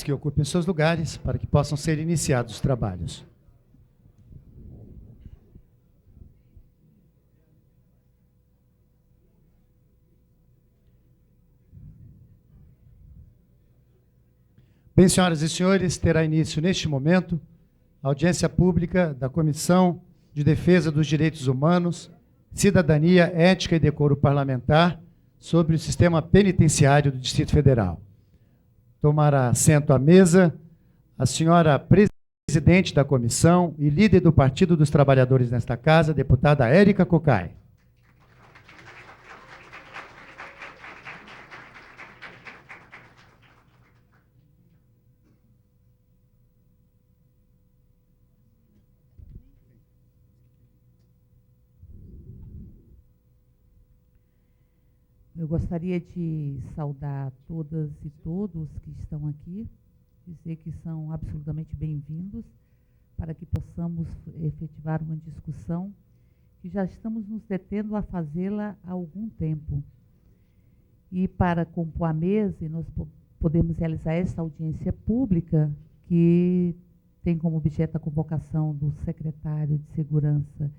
que ocupem seus lugares para que possam ser iniciados os trabalhos. Bem, senhoras e senhores, terá início neste momento a audiência pública da Comissão de Defesa dos Direitos Humanos, Cidadania, Ética e Decoro Parlamentar sobre o sistema penitenciário do Distrito Federal. Tomará assento à mesa a senhora presidente da comissão e líder do Partido dos Trabalhadores nesta casa, deputada Érica Cocai. Eu gostaria de saudar todas e todos que estão aqui, dizer que são absolutamente bem-vindos para que possamos efetivar uma discussão que já estamos nos detendo a fazê-la há algum tempo. E para compor a mesa, e nós podemos realizar esta audiência pública, que tem como objeto a convocação do secretário de Segurança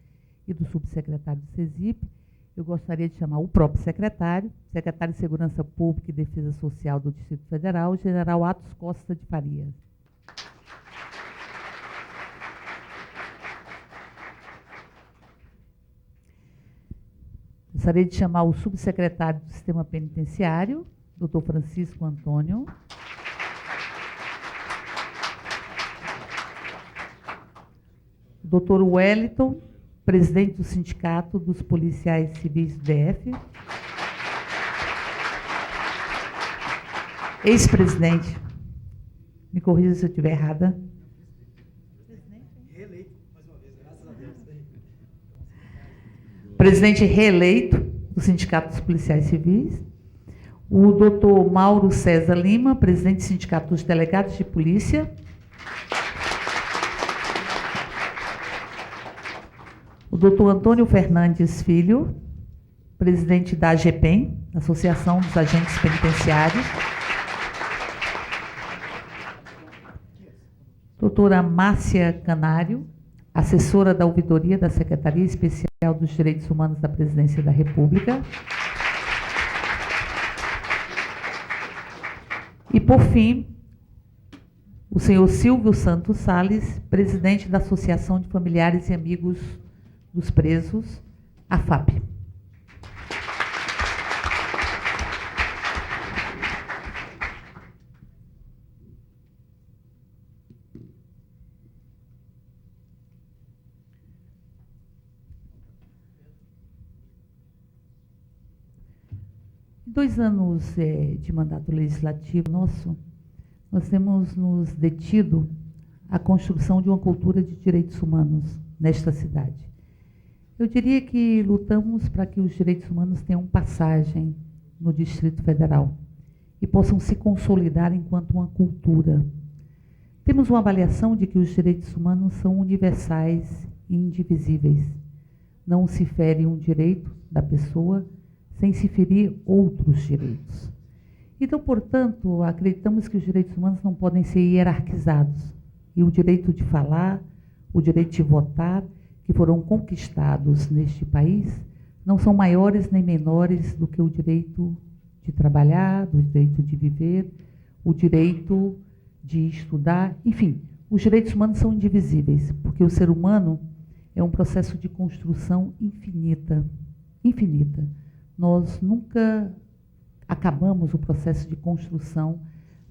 e do subsecretário do SESIP. Eu gostaria de chamar o próprio secretário de Segurança Pública e Defesa Social do Distrito Federal, general Atos Costa de Farias. Gostaria de chamar o subsecretário do Sistema Penitenciário, doutor Francisco Antônio. Doutor Wellington, presidente do Sindicato dos Policiais Civis do DF. Ex-presidente. Me corrija se eu estiver errada. Reeleito, mais uma vez, graças a Deus. Presidente reeleito do Sindicato dos Policiais Civis. O doutor Mauro César Lima, presidente do Sindicato dos Delegados de Polícia. O doutor Antônio Fernandes Filho, presidente da AGPEM, Associação dos Agentes Penitenciários. Doutora Márcia Canário, assessora da Ouvidoria da Secretaria Especial dos Direitos Humanos da Presidência da República. E, por fim, o senhor Silvio Santos Salles, presidente da Associação de Familiares e Amigos dos Presos, a FAP. Em 2 anos de mandato legislativo nosso, nós temos nos detido à construção de uma cultura de direitos humanos nesta cidade. Eu diria que lutamos para que os direitos humanos tenham passagem no Distrito Federal e possam se consolidar enquanto uma cultura. Temos uma avaliação de que os direitos humanos são universais e indivisíveis. Não se fere um direito da pessoa sem se ferir outros direitos. Então, portanto, acreditamos que os direitos humanos não podem ser hierarquizados. E o direito de falar, o direito de votar, que foram conquistados neste país, não são maiores nem menores do que o direito de trabalhar, do direito de viver, o direito de estudar, enfim, os direitos humanos são indivisíveis, porque o ser humano é um processo de construção infinita, infinita. Nós nunca acabamos o processo de construção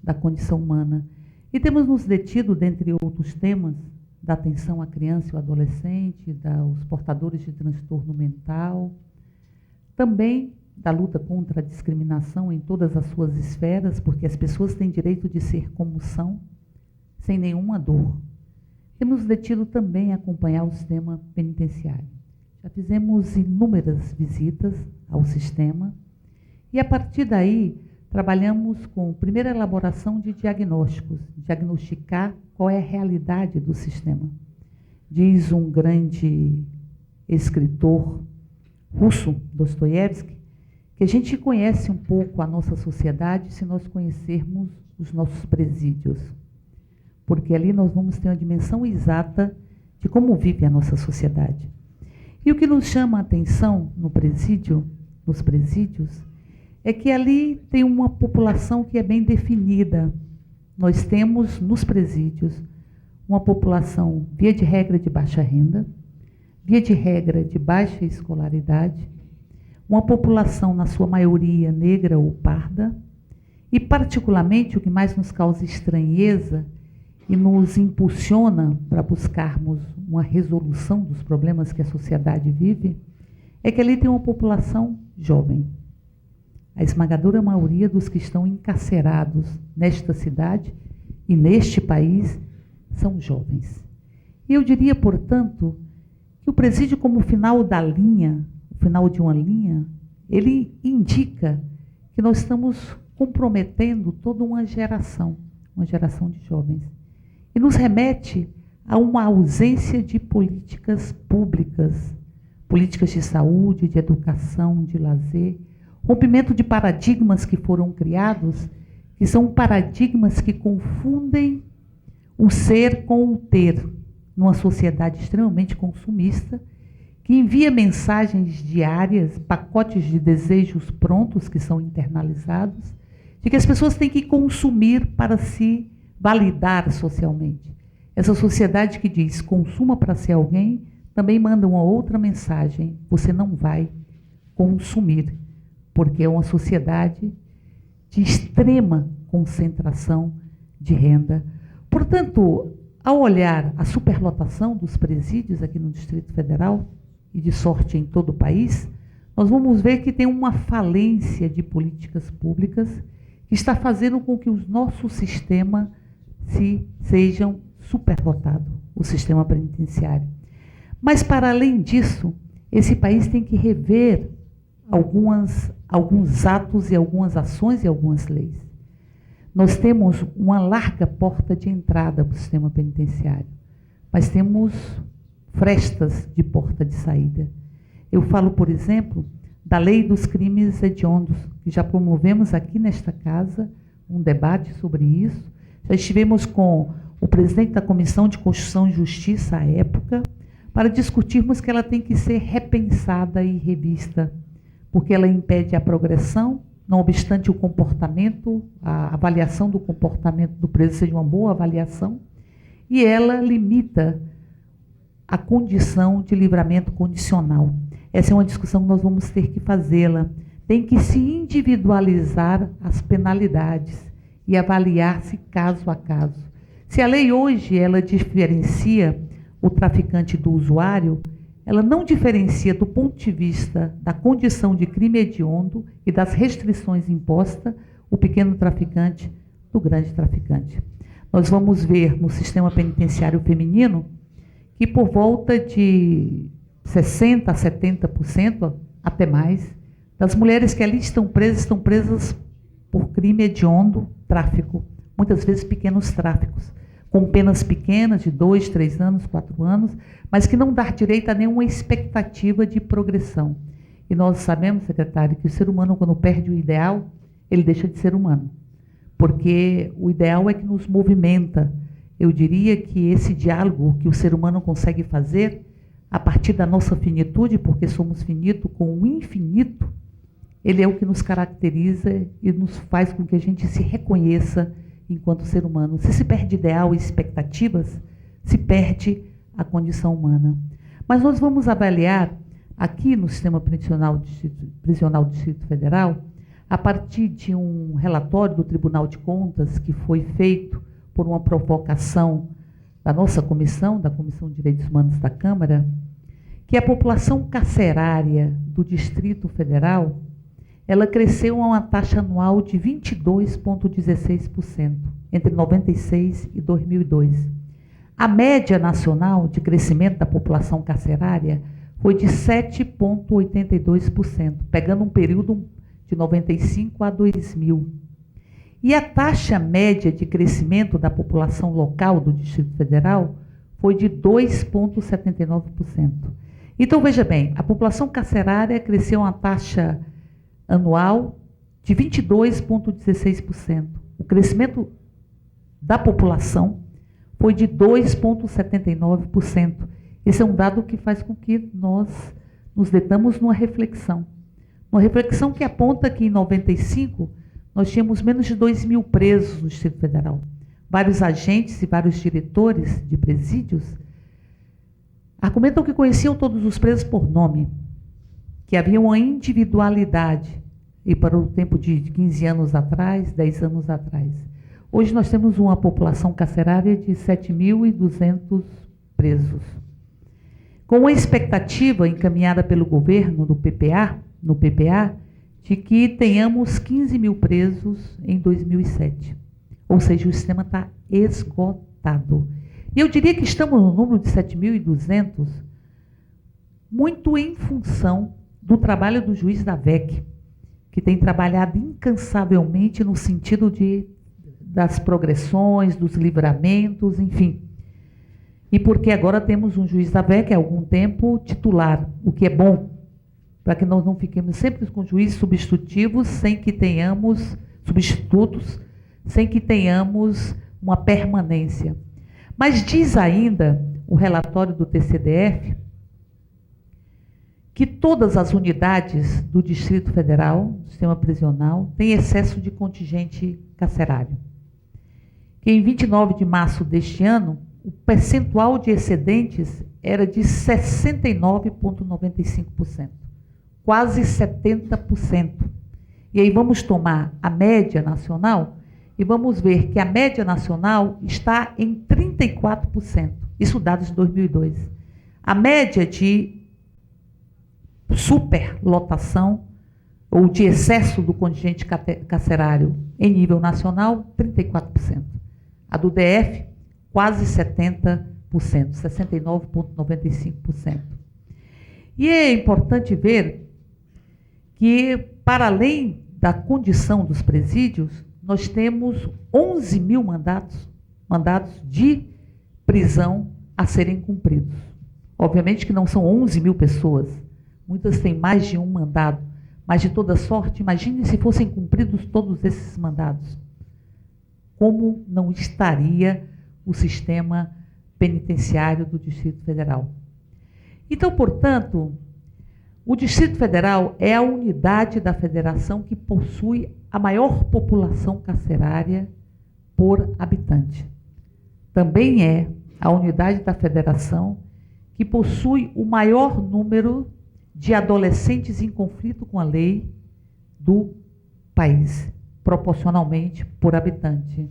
da condição humana. E temos nos detido, dentre outros temas, da atenção à criança e ao adolescente, aos portadores de transtorno mental, também da luta contra a discriminação em todas as suas esferas, porque as pessoas têm direito de ser como são, sem nenhuma dor. Temos nos detido também a acompanhar o sistema penitenciário. Já fizemos inúmeras visitas ao sistema e, a partir daí, trabalhamos com a primeira elaboração de diagnósticos, diagnosticar qual é a realidade do sistema. Diz um grande escritor russo, Dostoiévski, que a gente conhece um pouco a nossa sociedade se nós conhecermos os nossos presídios, porque ali nós vamos ter uma dimensão exata de como vive a nossa sociedade. E o que nos chama a atenção nos presídios, é que ali tem uma população que é bem definida. Nós temos nos presídios uma população, via de regra, de baixa renda, via de regra, de baixa escolaridade, uma população, na sua maioria, negra ou parda, e, particularmente, o que mais nos causa estranheza e nos impulsiona para buscarmos uma resolução dos problemas que a sociedade vive, é que ali tem uma população jovem. A esmagadora maioria dos que estão encarcerados nesta cidade e neste país são jovens. E eu diria, portanto, que o presídio, como final da linha, o final de uma linha, ele indica que nós estamos comprometendo toda uma geração de jovens. E nos remete a uma ausência de políticas públicas, políticas de saúde, de educação, de lazer, rompimento de paradigmas que foram criados, que são paradigmas que confundem o ser com o ter, numa sociedade extremamente consumista, que envia mensagens diárias, pacotes de desejos prontos que são internalizados, de que as pessoas têm que consumir para se validar socialmente. Essa sociedade que diz consuma para ser alguém, também manda uma outra mensagem: você não vai consumir, porque é uma sociedade de extrema concentração de renda. Portanto, ao olhar a superlotação dos presídios aqui no Distrito Federal, e de sorte em todo o país, nós vamos ver que tem uma falência de políticas públicas que está fazendo com que o nosso sistema sejam superlotado, o sistema penitenciário. Mas, para além disso, esse país tem que rever alguns atos e algumas ações e algumas leis. Nós temos uma larga porta de entrada para o sistema penitenciário, mas temos frestas de porta de saída. Eu falo, por exemplo, da lei dos crimes hediondos, que já promovemos aqui nesta casa um debate sobre isso. Já estivemos com o presidente da Comissão de Constituição e Justiça à época, para discutirmos que ela tem que ser repensada e revista, porque ela impede a progressão, não obstante o comportamento, a avaliação do comportamento do preso seja uma boa avaliação, e ela limita a condição de livramento condicional. Essa é uma discussão que nós vamos ter que fazê-la. Tem que se individualizar as penalidades e avaliar-se caso a caso. Se a lei hoje ela diferencia o traficante do usuário, ela não diferencia do ponto de vista da condição de crime hediondo e das restrições impostas o pequeno traficante do grande traficante. Nós vamos ver no sistema penitenciário feminino que por volta de 60% a 70%, até mais, das mulheres que ali estão presas por crime hediondo, tráfico, muitas vezes pequenos tráficos, com penas pequenas, de 2, 3 anos, 4 anos, mas que não dá direito a nenhuma expectativa de progressão. E nós sabemos, secretário, que o ser humano, quando perde o ideal, ele deixa de ser humano, porque o ideal é que nos movimenta. Eu diria que esse diálogo que o ser humano consegue fazer, a partir da nossa finitude, porque somos finitos com o infinito, ele é o que nos caracteriza e nos faz com que a gente se reconheça enquanto ser humano. Se perde ideal e expectativas, se perde a condição humana. Mas nós vamos avaliar aqui no sistema prisional do Distrito Federal, a partir de um relatório do Tribunal de Contas que foi feito por uma provocação da nossa comissão, da Comissão de Direitos Humanos da Câmara, que a população carcerária do Distrito Federal, ela cresceu a uma taxa anual de 22,16%, entre 96 e 2002. A média nacional de crescimento da população carcerária foi de 7,82%, pegando um período de 95 a 2000. E a taxa média de crescimento da população local do Distrito Federal foi de 2,79%. Então, veja bem, a população carcerária cresceu uma taxa anual de 22,16%. O crescimento da população foi de 2,79%. Esse é um dado que faz com que nós nos detamos numa reflexão. Uma reflexão que aponta que em 95 nós tínhamos menos de 2.000 presos no Distrito Federal. Vários agentes e vários diretores de presídios argumentam que conheciam todos os presos por nome, que havia uma individualidade, e para o tempo de 15 anos atrás, 10 anos atrás. Hoje nós temos uma população carcerária de 7.200 presos. Com a expectativa encaminhada pelo governo no PPA, de que tenhamos 15.000 presos em 2007. Ou seja, o sistema está esgotado. E eu diria que estamos no número de 7.200 muito em função do trabalho do juiz da VEC, que tem trabalhado incansavelmente no sentido das progressões, dos livramentos, enfim. E porque agora temos um juiz da VEC há algum tempo titular, o que é bom, para que nós não fiquemos sempre com juízes substitutivos, sem que tenhamos substitutos, sem que tenhamos uma permanência. Mas diz ainda o relatório do TCDF que todas as unidades do Distrito Federal, do sistema prisional, têm excesso de contingente carcerário. Que em 29 de março deste ano, o percentual de excedentes era de 69,95%, quase 70%. E aí vamos tomar a média nacional e vamos ver que a média nacional está em 34%. Isso dados de 2002. A média de superlotação ou de excesso do contingente carcerário em nível nacional, 34%. A do DF, quase 70%, 69,95%. E é importante ver que, para além da condição dos presídios, nós temos 11.000 mandados de prisão a serem cumpridos. Obviamente que não são 11.000 pessoas, muitas têm mais de um mandado, mas de toda sorte, imagine se fossem cumpridos todos esses mandados. Como não estaria o sistema penitenciário do Distrito Federal? Então, portanto, o Distrito Federal é a unidade da federação que possui a maior população carcerária por habitante. Também é a unidade da federação que possui o maior número de adolescentes em conflito com a lei do país, proporcionalmente por habitante.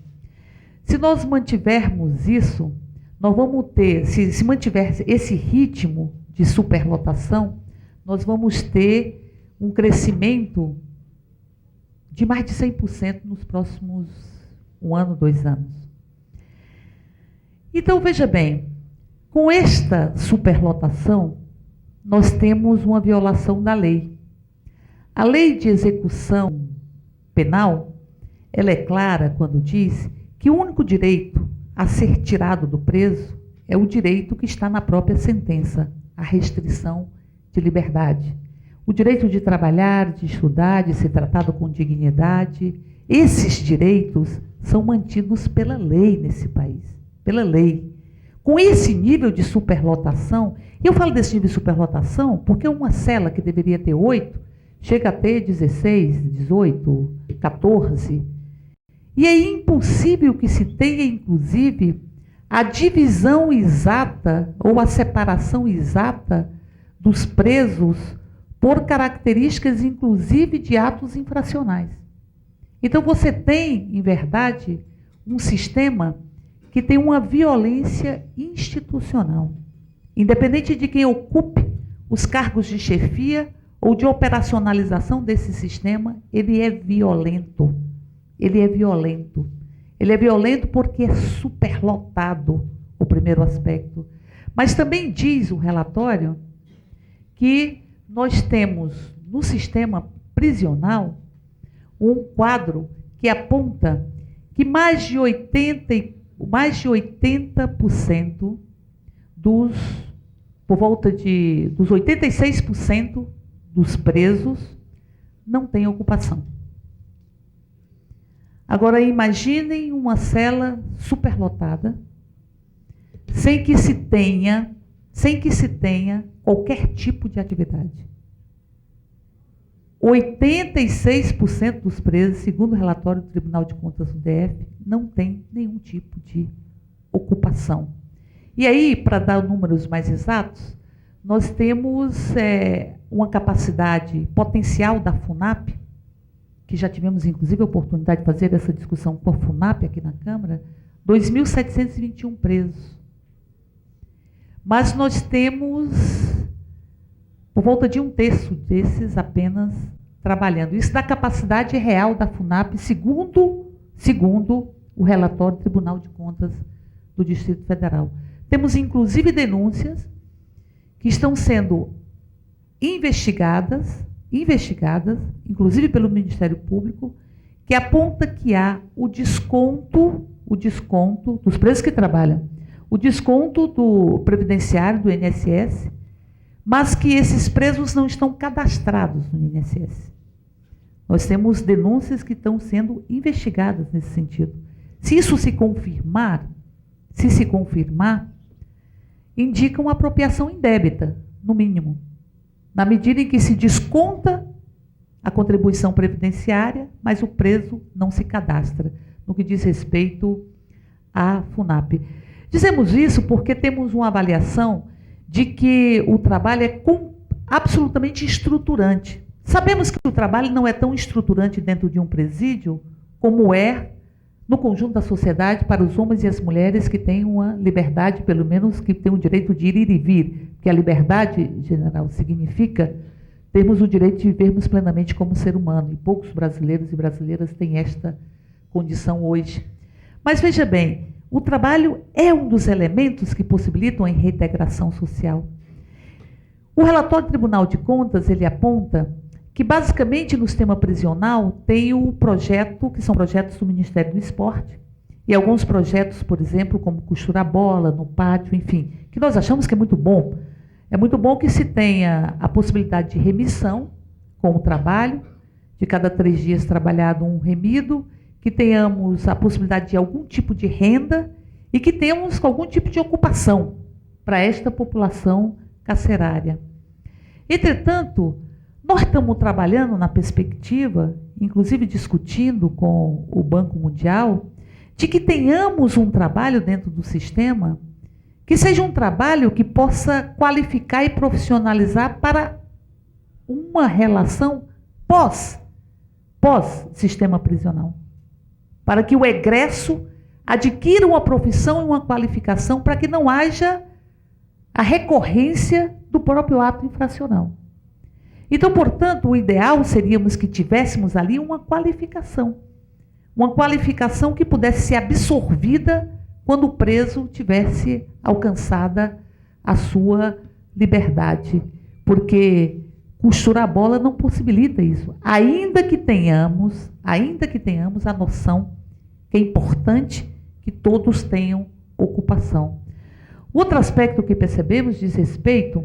Se nós mantivermos isso, nós vamos ter, se mantiver esse ritmo de superlotação, nós vamos ter um crescimento de mais de 100% nos próximos 1 ano, 2 anos. Então, veja bem, com esta superlotação, nós temos uma violação da lei. A lei de execução penal, ela é clara quando diz que o único direito a ser tirado do preso é o direito que está na própria sentença, a restrição de liberdade. O direito de trabalhar, de estudar, de ser tratado com dignidade, esses direitos são mantidos pela lei nesse país, pela lei. Com esse nível de superlotação, e eu falo desse nível de superlotação porque uma cela que deveria ter 8, chega a ter 16, 18, 14. E é impossível que se tenha, inclusive, a divisão exata ou a separação exata dos presos por características, inclusive, de atos infracionais. Então, você tem, em verdade, um sistema que tem uma violência institucional. Independente de quem ocupe os cargos de chefia ou de operacionalização desse sistema, ele é violento. Ele é violento. Ele é violento porque é superlotado, o primeiro aspecto. Mas também diz o relatório que nós temos no sistema prisional um quadro que aponta que mais de 80% dos 86% dos presos não tem ocupação. Agora, imaginem uma cela superlotada, sem que se tenha qualquer tipo de atividade. 86% dos presos, segundo o relatório do Tribunal de Contas do DF, não tem nenhum tipo de ocupação. E aí, para dar números mais exatos, nós temos uma capacidade potencial da FUNAP, que já tivemos, inclusive, a oportunidade de fazer essa discussão com a FUNAP aqui na Câmara, 2.721 presos. Mas nós temos por volta de 1/3 desses apenas trabalhando. Isso da capacidade real da FUNAP, segundo o relatório do Tribunal de Contas do Distrito Federal. Temos, inclusive, denúncias que estão sendo investigadas, inclusive pelo Ministério Público, que aponta que há o desconto dos presos que trabalham, o desconto do previdenciário, do INSS, mas que esses presos não estão cadastrados no INSS. Nós temos denúncias que estão sendo investigadas nesse sentido. Se isso se confirmar, indica uma apropriação indébita, no mínimo, na medida em que se desconta a contribuição previdenciária, mas o preso não se cadastra, no que diz respeito à FUNAP. Dizemos isso porque temos uma avaliação de que o trabalho é absolutamente estruturante. Sabemos que o trabalho não é tão estruturante dentro de um presídio como é no conjunto da sociedade para os homens e as mulheres que têm uma liberdade, pelo menos que têm o direito de ir e vir, porque a liberdade, general, significa termos o direito de vivermos plenamente como ser humano, e poucos brasileiros e brasileiras têm esta condição hoje. Mas veja bem, o trabalho é um dos elementos que possibilitam a reintegração social. O relatório do Tribunal de Contas, ele aponta que, basicamente, no sistema prisional, tem o projeto, que são projetos do Ministério do Esporte, e alguns projetos, por exemplo, como Costura Bola, no pátio, enfim, que nós achamos que é muito bom. É muito bom que se tenha a possibilidade de remissão com o trabalho, de cada 3 dias trabalhado um remido, que tenhamos a possibilidade de algum tipo de renda e que tenhamos algum tipo de ocupação para esta população carcerária. Entretanto, nós estamos trabalhando na perspectiva, inclusive discutindo com o Banco Mundial, de que tenhamos um trabalho dentro do sistema que seja um trabalho que possa qualificar e profissionalizar para uma relação pós-sistema prisional. Para que o egresso adquira uma profissão e uma qualificação para que não haja a recorrência do próprio ato infracional. Então, portanto, o ideal seríamos que tivéssemos ali uma qualificação que pudesse ser absorvida quando o preso tivesse alcançada a sua liberdade, porque costurar a bola não possibilita isso, ainda que tenhamos a noção que é importante que todos tenham ocupação. Outro aspecto que percebemos diz respeito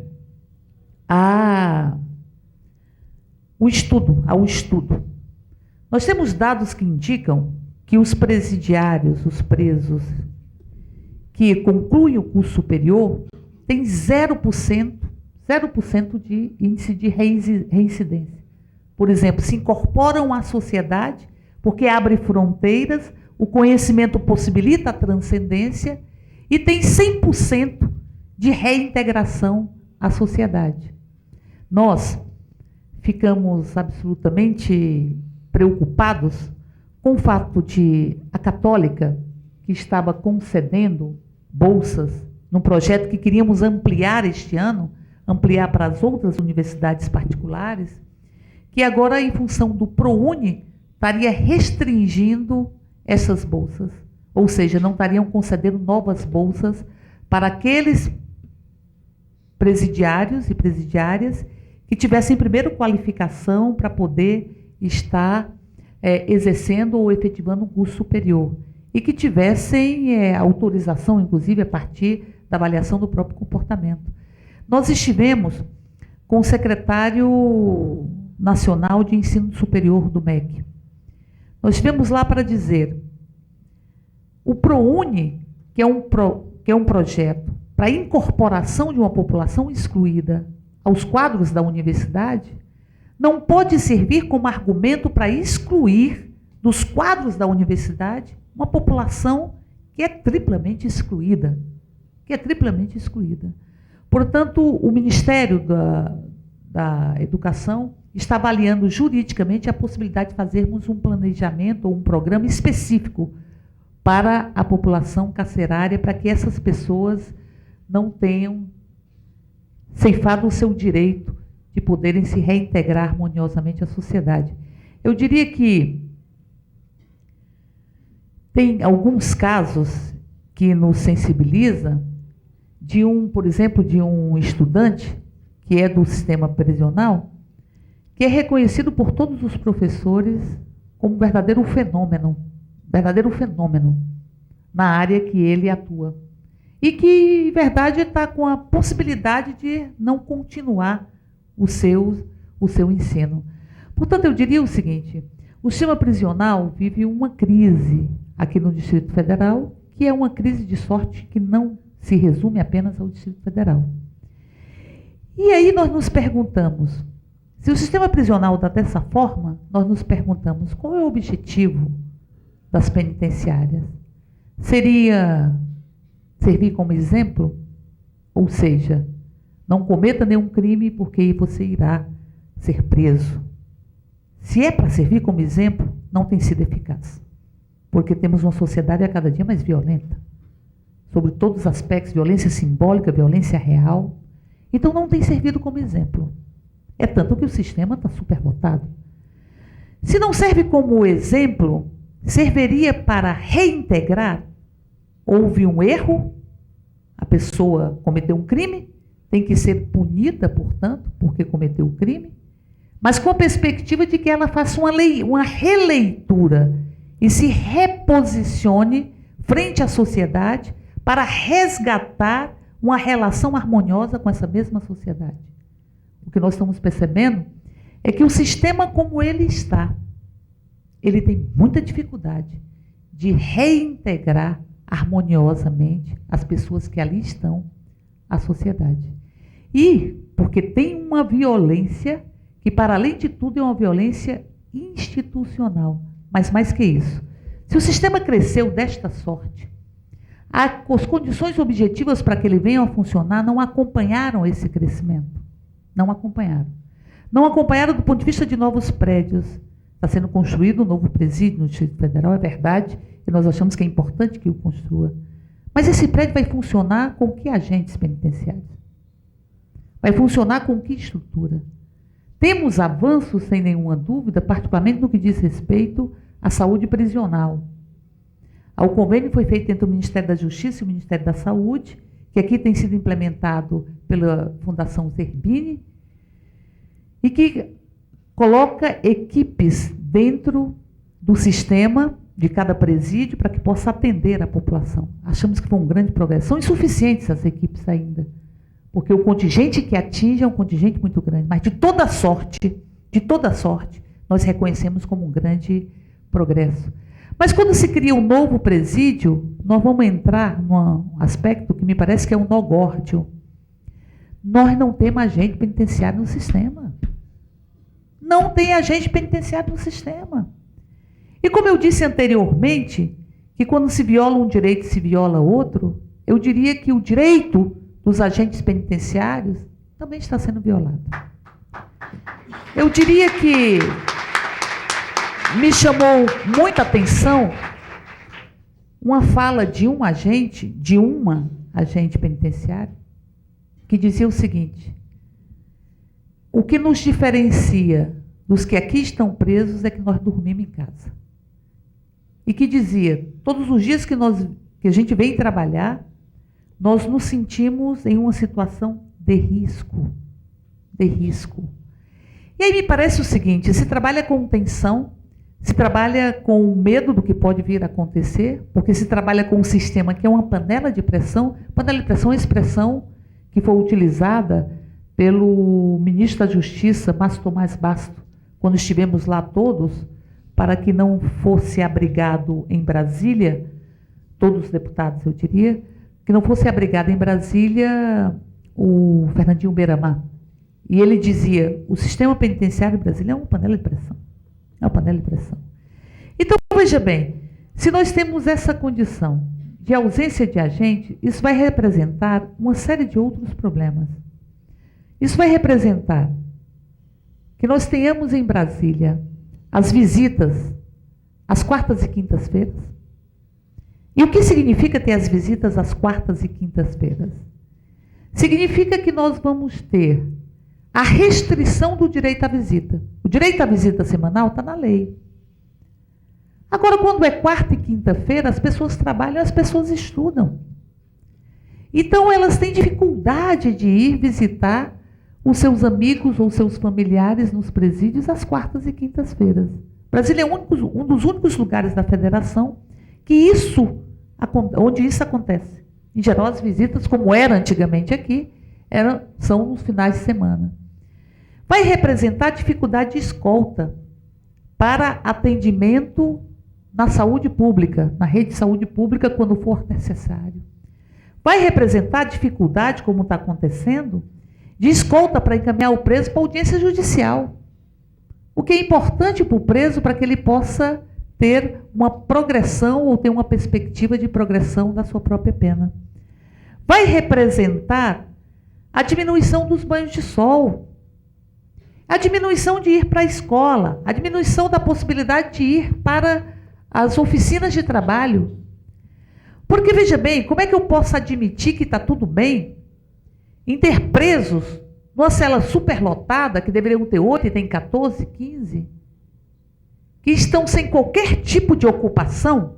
ao estudo. Nós temos dados que indicam que os presidiários, os presos que concluem o curso superior, têm 0% de índice de reincidência. Por exemplo, se incorporam à sociedade porque abre fronteiras, o conhecimento possibilita a transcendência e tem 100% de reintegração à sociedade. Nós ficamos absolutamente preocupados com o fato de a Católica, que estava concedendo bolsas num projeto que queríamos ampliar este ano, ampliar para as outras universidades particulares, que agora, em função do ProUni, estaria restringindo essas bolsas. Ou seja, não estariam concedendo novas bolsas para aqueles presidiários e presidiárias que tivessem primeiro qualificação para poder estar exercendo ou efetivando um curso superior e que tivessem autorização, inclusive, a partir da avaliação do próprio comportamento. Nós estivemos com o secretário Nacional de Ensino Superior do MEC. Nós estivemos lá para dizer, o ProUni, que é um projeto para a incorporação de uma população excluída aos quadros da universidade, não pode servir como argumento para excluir dos quadros da universidade uma população que é triplamente excluída. Portanto, o Ministério da Educação está avaliando juridicamente a possibilidade de fazermos um planejamento ou um programa específico para a população carcerária, para que essas pessoas não tenham ceifado o seu direito de poderem se reintegrar harmoniosamente à sociedade. Eu diria que tem alguns casos que nos sensibiliza por exemplo, de um estudante que é do sistema prisional, que é reconhecido por todos os professores como um verdadeiro fenômeno na área que ele atua. E que, em verdade, está com a possibilidade de não continuar o seu ensino. Portanto, eu diria o seguinte, o sistema prisional vive uma crise aqui no Distrito Federal, que é uma crise de sorte que não se resume apenas ao Distrito Federal. E aí nós nos perguntamos, se o sistema prisional está dessa forma, nós nos perguntamos qual é o objetivo das penitenciárias? Seria servir como exemplo? Ou seja, não cometa nenhum crime porque você irá ser preso. Se é para servir como exemplo, não tem sido eficaz. Porque temos uma sociedade a cada dia mais violenta. Sobre todos os aspectos, violência simbólica, violência real. Então não tem servido como exemplo. É tanto que o sistema está superlotado. Se não serve como exemplo, serviria para reintegrar. Houve um erro, a pessoa cometeu um crime, tem que ser punida, portanto, porque cometeu o crime, mas com a perspectiva de que ela faça uma releitura e se reposicione frente à sociedade para resgatar uma relação harmoniosa com essa mesma sociedade. O que nós estamos percebendo é que o sistema como ele está, ele tem muita dificuldade de reintegrar harmoniosamente as pessoas que ali estão à sociedade. E porque tem uma violência que, para além de tudo, é uma violência institucional. Mas mais que isso, se o sistema cresceu desta sorte, as condições objetivas para que ele venha a funcionar não acompanharam esse crescimento. Não acompanharam. Não acompanharam do ponto de vista de novos prédios. Está sendo construído um novo presídio no Distrito Federal, é verdade, e nós achamos que é importante que o construa. Mas esse prédio vai funcionar com que agentes penitenciários? Vai funcionar com que estrutura? Temos avanços, sem nenhuma dúvida, particularmente no que diz respeito à saúde prisional. O convênio foi feito entre o Ministério da Justiça e o Ministério da Saúde, que aqui tem sido implementado pela Fundação Zerbini, e que coloca equipes dentro do sistema de cada presídio para que possa atender a população. Achamos que foi um grande progresso. São insuficientes as equipes ainda, porque o contingente que atinge é um contingente muito grande, mas de toda sorte, nós reconhecemos como um grande progresso. Mas quando se cria um novo presídio, nós vamos entrar num aspecto que me parece que é um nó górdio. Nós não temos agente penitenciário no sistema. Não tem agente penitenciário no sistema. E como eu disse anteriormente, que quando se viola um direito, se viola outro, eu diria que o direito dos agentes penitenciários também está sendo violado. Eu diria que me chamou muita atenção uma fala de uma agente penitenciária, que dizia o seguinte: o que nos diferencia dos que aqui estão presos é que nós dormimos em casa. E que dizia, todos os dias que a gente vem trabalhar, nós nos sentimos em uma situação de risco. E aí me parece o seguinte, se trabalha com tensão, se trabalha com medo do que pode vir a acontecer, porque se trabalha com um sistema que é uma panela de pressão é uma expressão que foi utilizada pelo ministro da Justiça, Márcio Tomás Basto, quando estivemos lá todos, para que não fosse abrigado em Brasília, todos os deputados, eu diria, que não fosse abrigado em Brasília o Fernandinho Beiramar. E ele dizia, o sistema penitenciário brasileiro é uma panela de pressão. É uma panela de pressão. Então, veja bem, se nós temos essa condição de ausência de agente, isso vai representar uma série de outros problemas. Isso vai representar que nós tenhamos em Brasília as visitas às quartas e quintas-feiras. E o que significa ter as visitas às quartas e quintas-feiras? Significa que nós vamos ter a restrição do direito à visita. O direito à visita semanal está na lei. Agora, quando é quarta e quinta-feira, as pessoas trabalham, as pessoas estudam. Então, elas têm dificuldade de ir visitar os seus amigos ou seus familiares nos presídios às quartas e quintas-feiras. Brasília é um dos únicos lugares da federação onde isso acontece. Em geral, as visitas, como era antigamente aqui, são nos finais de semana. Vai representar dificuldade de escolta para atendimento na saúde pública, na rede de saúde pública, quando for necessário. Vai representar dificuldade, como está acontecendo, de escolta para encaminhar o preso para audiência judicial. O que é importante para o preso para que ele possa ter uma progressão ou ter uma perspectiva de progressão da sua própria pena. Vai representar a diminuição dos banhos de sol, a diminuição de ir para a escola, a diminuição da possibilidade de ir para as oficinas de trabalho. Porque, veja bem, como é que eu posso admitir que está tudo bem em ter presos numa cela superlotada, que deveriam ter 8 e tem 14, 15, que estão sem qualquer tipo de ocupação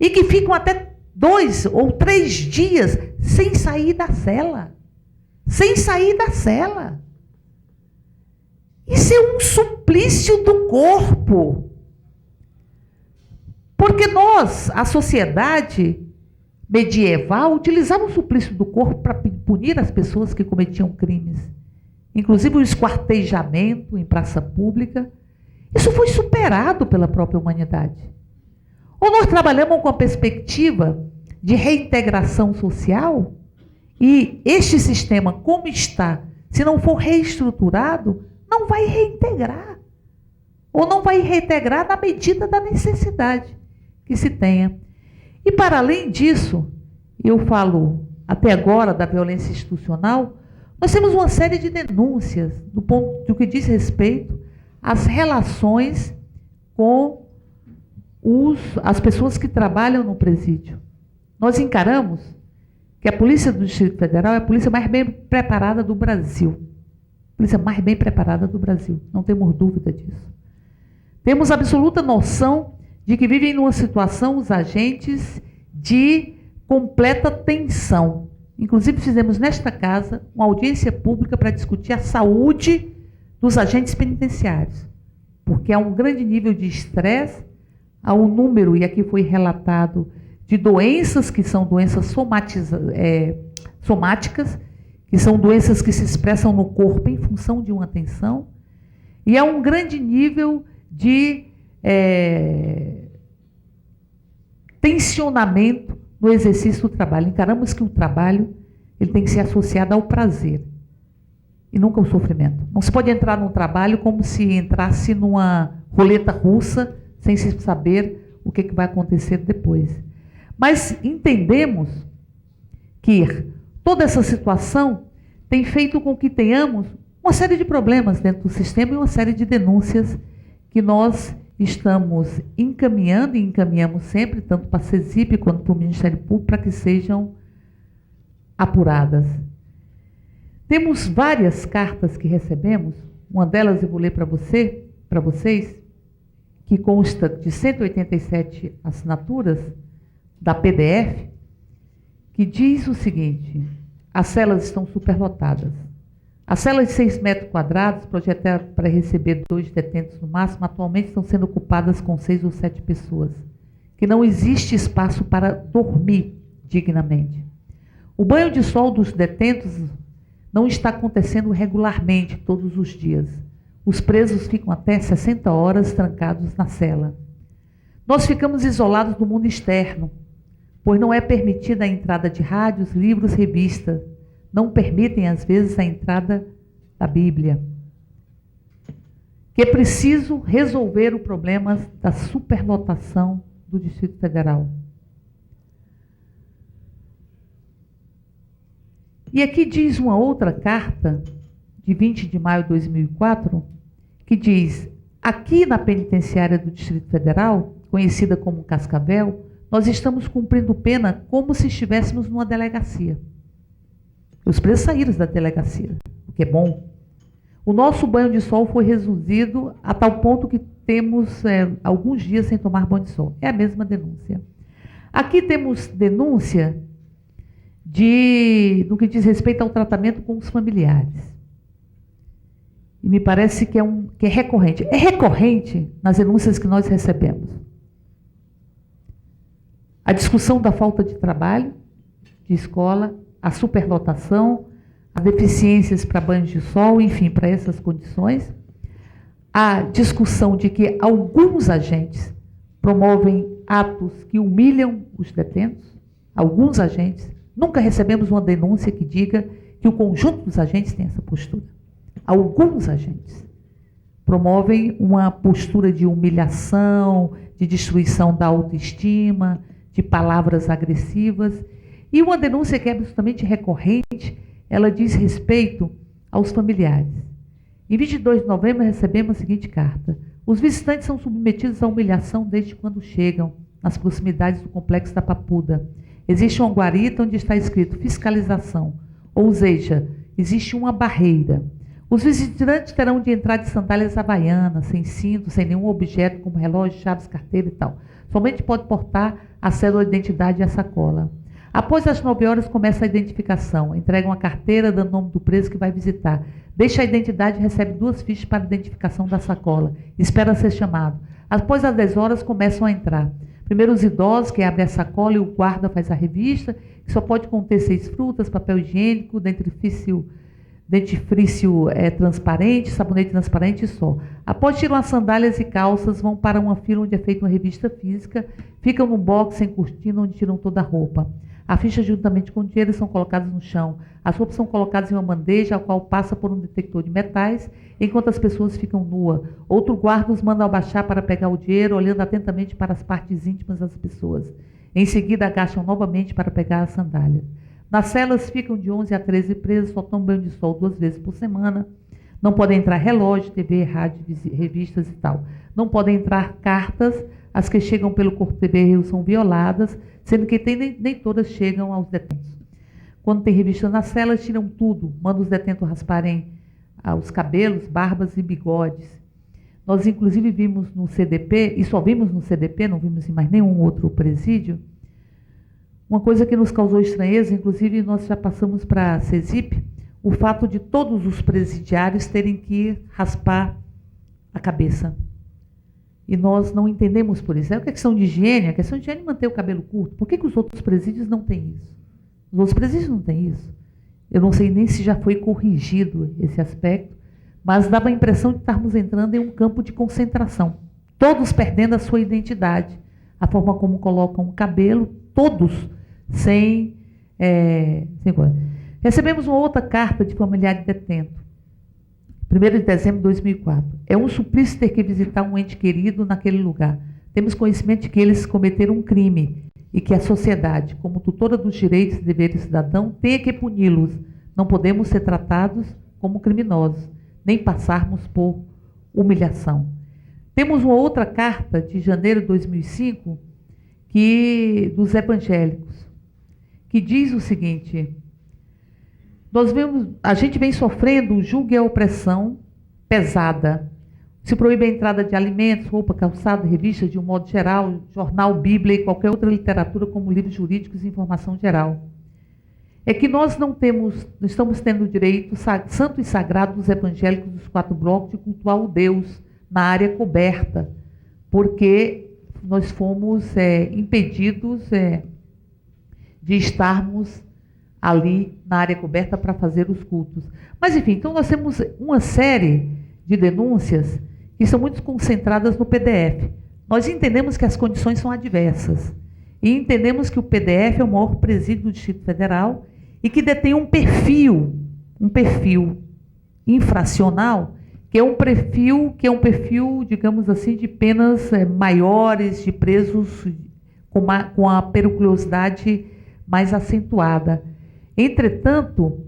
e que ficam até 2 ou 3 dias sem sair da cela. Sem sair da cela. Isso é um suplício do corpo. Porque nós, a sociedade medieval, utilizava o suplício do corpo para punir as pessoas que cometiam crimes. Inclusive o esquartejamento em praça pública. Isso foi superado pela própria humanidade. Ou nós trabalhamos com a perspectiva de reintegração social e este sistema, como está, se não for reestruturado, não vai reintegrar. Ou não vai reintegrar na medida da necessidade que se tenha. E, para além disso, eu falo até agora da violência institucional, nós temos uma série de denúncias do que diz respeito às relações com as pessoas que trabalham no presídio. Nós encaramos que a Polícia do Distrito Federal é a polícia mais bem preparada do Brasil. A polícia mais bem preparada do Brasil, não temos dúvida disso. Temos absoluta noção de que vivem numa situação os agentes de completa tensão. Inclusive, fizemos nesta casa uma audiência pública para discutir a saúde dos agentes penitenciários, porque há um grande nível de estresse, há um número, e aqui foi relatado, de doenças que são doenças somáticas, que são doenças que se expressam no corpo em função de uma tensão, e há um grande nível de tensionamento no exercício do trabalho. Encaramos que o trabalho ele tem que ser associado ao prazer e nunca ao sofrimento. Não se pode entrar num trabalho como se entrasse numa roleta russa sem se saber o que vai acontecer depois. Mas entendemos que toda essa situação tem feito com que tenhamos uma série de problemas dentro do sistema e uma série de denúncias que nós estamos encaminhando e encaminhamos sempre, tanto para a CESIP quanto para o Ministério Público, para que sejam apuradas. Temos várias cartas que recebemos, uma delas eu vou ler para vocês, que consta de 187 assinaturas da PDF, que diz o seguinte: as celas estão superlotadas. As celas de 6 metros quadrados, projetadas para receber 2 detentos no máximo, atualmente estão sendo ocupadas com 6 ou 7 pessoas, que não existe espaço para dormir dignamente. O banho de sol dos detentos não está acontecendo regularmente todos os dias. Os presos ficam até 60 horas trancados na cela. Nós ficamos isolados do mundo externo, pois não é permitida a entrada de rádios, livros, revistas. Não permitem, às vezes, a entrada da Bíblia. Que é preciso resolver o problema da superlotação do Distrito Federal. E aqui diz uma outra carta, de 20 de maio de 2004, que diz: aqui na penitenciária do Distrito Federal, conhecida como Cascavel, nós estamos cumprindo pena como se estivéssemos numa delegacia. Os presos saíram da delegacia, o que é bom. O nosso banho de sol foi reduzido a tal ponto que temos alguns dias sem tomar banho de sol. É a mesma denúncia. Aqui temos denúncia no que diz respeito ao tratamento com os familiares. E me parece que é recorrente. É recorrente nas denúncias que nós recebemos. A discussão da falta de trabalho, de escola, a superlotação, as deficiências para banhos de sol, enfim, para essas condições. A discussão de que alguns agentes promovem atos que humilham os detentos. Alguns agentes. Nunca recebemos uma denúncia que diga que o conjunto dos agentes tem essa postura. Alguns agentes promovem uma postura de humilhação, de destruição da autoestima, de palavras agressivas. E uma denúncia que é absolutamente recorrente, ela diz respeito aos familiares. Em 22 de novembro recebemos a seguinte carta: os visitantes são submetidos à humilhação desde quando chegam nas proximidades do complexo da Papuda. Existe uma guarita onde está escrito fiscalização, ou seja, existe uma barreira. Os visitantes terão de entrar de sandálias havaianas, sem cinto, sem nenhum objeto como relógio, chaves, carteira e tal. Somente pode portar a cédula de identidade e a sacola. Após as 9 horas começa a identificação. Entregam a carteira, dando o nome do preso que vai visitar. Deixa a identidade e recebe 2 fichas para identificação da sacola. Espera ser chamado. Após as 10 horas começam a entrar. Primeiro os idosos, que abrem a sacola e o guarda faz a revista, que só pode conter 6 frutas, papel higiênico, dentifrício transparente, sabonete transparente e só. Após tiram as sandálias e calças, vão para uma fila onde é feita uma revista física, ficam no box sem cortina, onde tiram toda a roupa. A ficha, juntamente com o dinheiro, são colocadas no chão. As roupas são colocadas em uma bandeja, a qual passa por um detector de metais, enquanto as pessoas ficam nuas. Outro guarda os manda abaixar para pegar o dinheiro, olhando atentamente para as partes íntimas das pessoas. Em seguida, agacham novamente para pegar as sandálias. Nas celas ficam de 11 a 13 presos, só tomam banho de sol 2 vezes por semana. Não podem entrar relógio, TV, rádio, revistas e tal. Não podem entrar cartas. As que chegam pelo Corpo TV Rio são violadas, sendo que nem todas chegam aos detentos. Quando tem revista nas celas, tiram tudo. Mandam os detentos rasparem os cabelos, barbas e bigodes. Nós, inclusive, vimos no CDP, e só vimos no CDP, não vimos em mais nenhum outro presídio, uma coisa que nos causou estranheza, inclusive nós já passamos para a CESIP, o fato de todos os presidiários terem que raspar a cabeça. E nós não entendemos por isso. É a questão de higiene, a questão de higiene é manter o cabelo curto. Por que os outros presídios não têm isso? Os outros presídios não têm isso. Eu não sei nem se já foi corrigido esse aspecto, mas dava a impressão de estarmos entrando em um campo de concentração. Todos perdendo a sua identidade. A forma como colocam o cabelo, todos sem coisa. Recebemos uma outra carta de familiar de detento. 1º de dezembro de 2004. É um suplício ter que visitar um ente querido naquele lugar. Temos conhecimento de que eles cometeram um crime e que a sociedade, como tutora dos direitos e deveres do cidadão, tem que puni-los. Não podemos ser tratados como criminosos, nem passarmos por humilhação. Temos uma outra carta de janeiro de 2005 dos evangélicos, que diz o seguinte: a gente vem sofrendo o julgo e a opressão pesada. Se proíbe a entrada de alimentos, roupa, calçado, revistas, de um modo geral, jornal, Bíblia e qualquer outra literatura, como livros jurídicos e informação geral. É que nós não estamos tendo o direito santo e sagrado dos evangélicos dos 4 blocos de cultuar o Deus na área coberta, porque nós fomos impedidos de estarmos ali na área coberta para fazer os cultos. Mas, enfim, então nós temos uma série de denúncias que são muito concentradas no PDF. Nós entendemos que as condições são adversas e entendemos que o PDF é o maior presídio do Distrito Federal e que detém um perfil infracional, que é um perfil, digamos assim, de penas maiores, de presos com a periculosidade mais acentuada. Entretanto,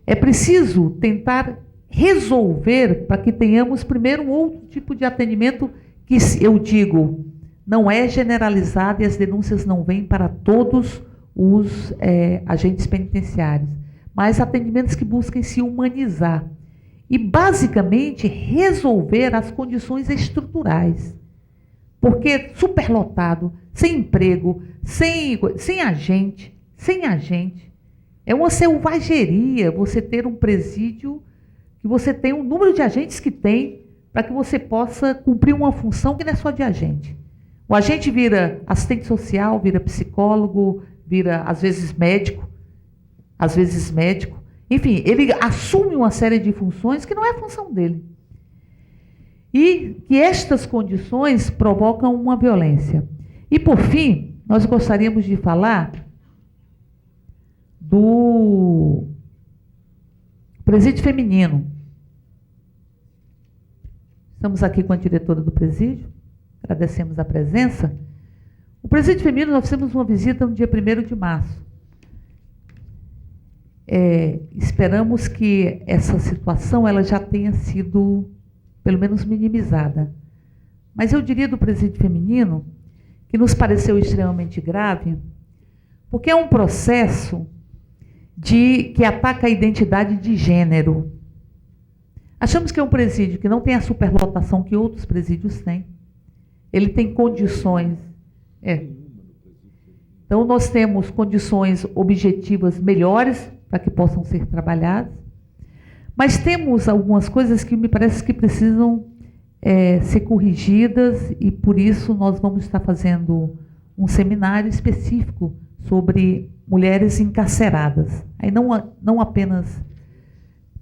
é preciso tentar resolver para que tenhamos primeiro um outro tipo de atendimento que, eu digo, não é generalizado e as denúncias não vêm para todos os agentes penitenciários, mas atendimentos que busquem se humanizar e, basicamente, resolver as condições estruturais. Porque superlotado, sem emprego, sem agente, é uma selvageria você ter um presídio que você tem o número de agentes que tem para que você possa cumprir uma função que não é só de agente. O agente vira assistente social, vira psicólogo, vira, às vezes, médico. Enfim, ele assume uma série de funções que não é função dele. E que estas condições provocam uma violência. E, por fim, nós gostaríamos de falar do presídio feminino. Estamos aqui com a diretora do presídio, agradecemos a presença. O presídio feminino, nós fizemos uma visita no dia 1º de março. Esperamos que essa situação ela já tenha sido, pelo menos, minimizada. Mas eu diria do presídio feminino que nos pareceu extremamente grave, porque é um processo que ataca a identidade de gênero. Achamos que é um presídio que não tem a superlotação que outros presídios têm. Ele tem condições. Então, nós temos condições objetivas melhores para que possam ser trabalhadas, mas temos algumas coisas que me parece que precisam ser corrigidas e, por isso, nós vamos estar fazendo um seminário específico sobre mulheres encarceradas. Aí não apenas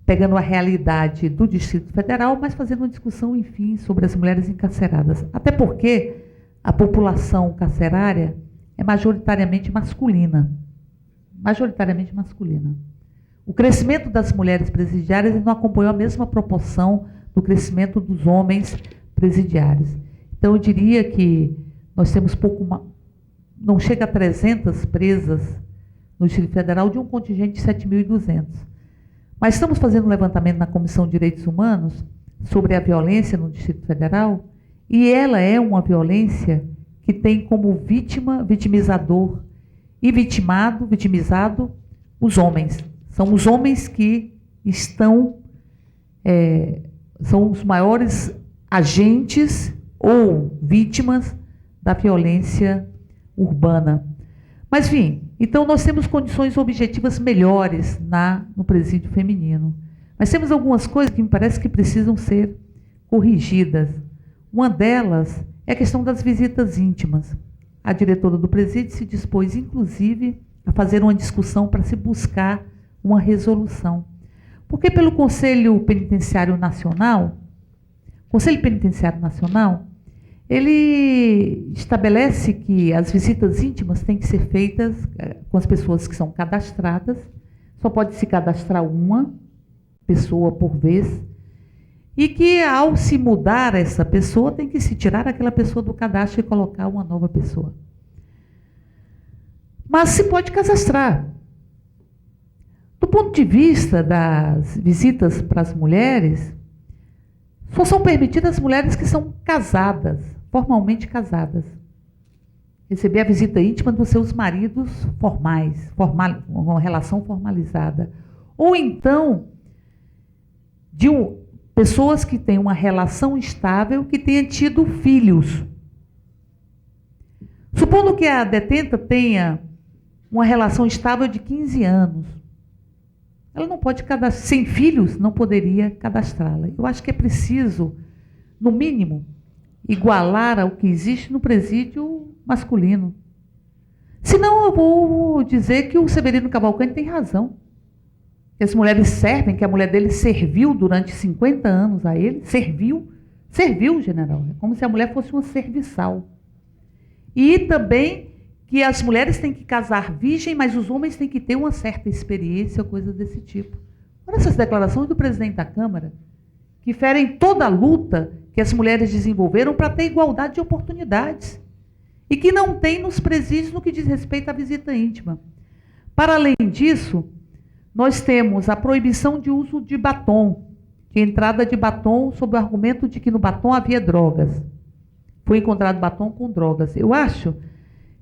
pegando a realidade do Distrito Federal, mas fazendo uma discussão, enfim, sobre as mulheres encarceradas. Até porque a população carcerária é majoritariamente masculina. O crescimento das mulheres presidiárias não acompanhou a mesma proporção do crescimento dos homens presidiários. Então, eu diria que nós temos não chega a 300 presas no Distrito Federal de um contingente de 7.200. Mas estamos fazendo um levantamento na Comissão de Direitos Humanos sobre a violência no Distrito Federal, e ela é uma violência que tem como vítima, vitimizador e vitimizado, os homens. São os homens que são os maiores agentes ou vítimas da violência urbana. Mas, enfim, então nós temos condições objetivas melhores no presídio feminino. Mas temos algumas coisas que me parece que precisam ser corrigidas. Uma delas é a questão das visitas íntimas. A diretora do presídio se dispôs, inclusive, a fazer uma discussão para se buscar uma resolução. Porque pelo Conselho Penitenciário Nacional, ele estabelece que as visitas íntimas têm que ser feitas com as pessoas que são cadastradas, só pode se cadastrar uma pessoa por vez, e que ao se mudar essa pessoa, tem que se tirar aquela pessoa do cadastro e colocar uma nova pessoa. Mas se pode cadastrar. Do ponto de vista das visitas para as mulheres, só são permitidas as mulheres que são casadas, formalmente casadas. Receber a visita íntima dos seus maridos formais, uma relação formalizada. Ou então, pessoas que têm uma relação estável, que tenham tido filhos. Supondo que a detenta tenha uma relação estável de 15 anos, ela não pode cadastrar, sem filhos, não poderia cadastrá-la. Eu acho que é preciso, no mínimo, igualar ao que existe no presídio masculino. Senão eu vou dizer que o Severino Cavalcante tem razão. que as mulheres servem, que a mulher dele serviu durante 50 anos a ele, serviu, general, é como se a mulher fosse uma serviçal. E também que as mulheres têm que casar virgem, mas os homens têm que ter uma certa experiência, coisas desse tipo. Olha essas declarações do presidente da Câmara, que ferem toda a luta que as mulheres desenvolveram para ter igualdade de oportunidades e que não tem nos presídios no que diz respeito à visita íntima. Para além disso, nós temos a proibição de uso de batom, de entrada de batom sob o argumento de que no batom havia drogas. Foi encontrado batom com drogas. Eu acho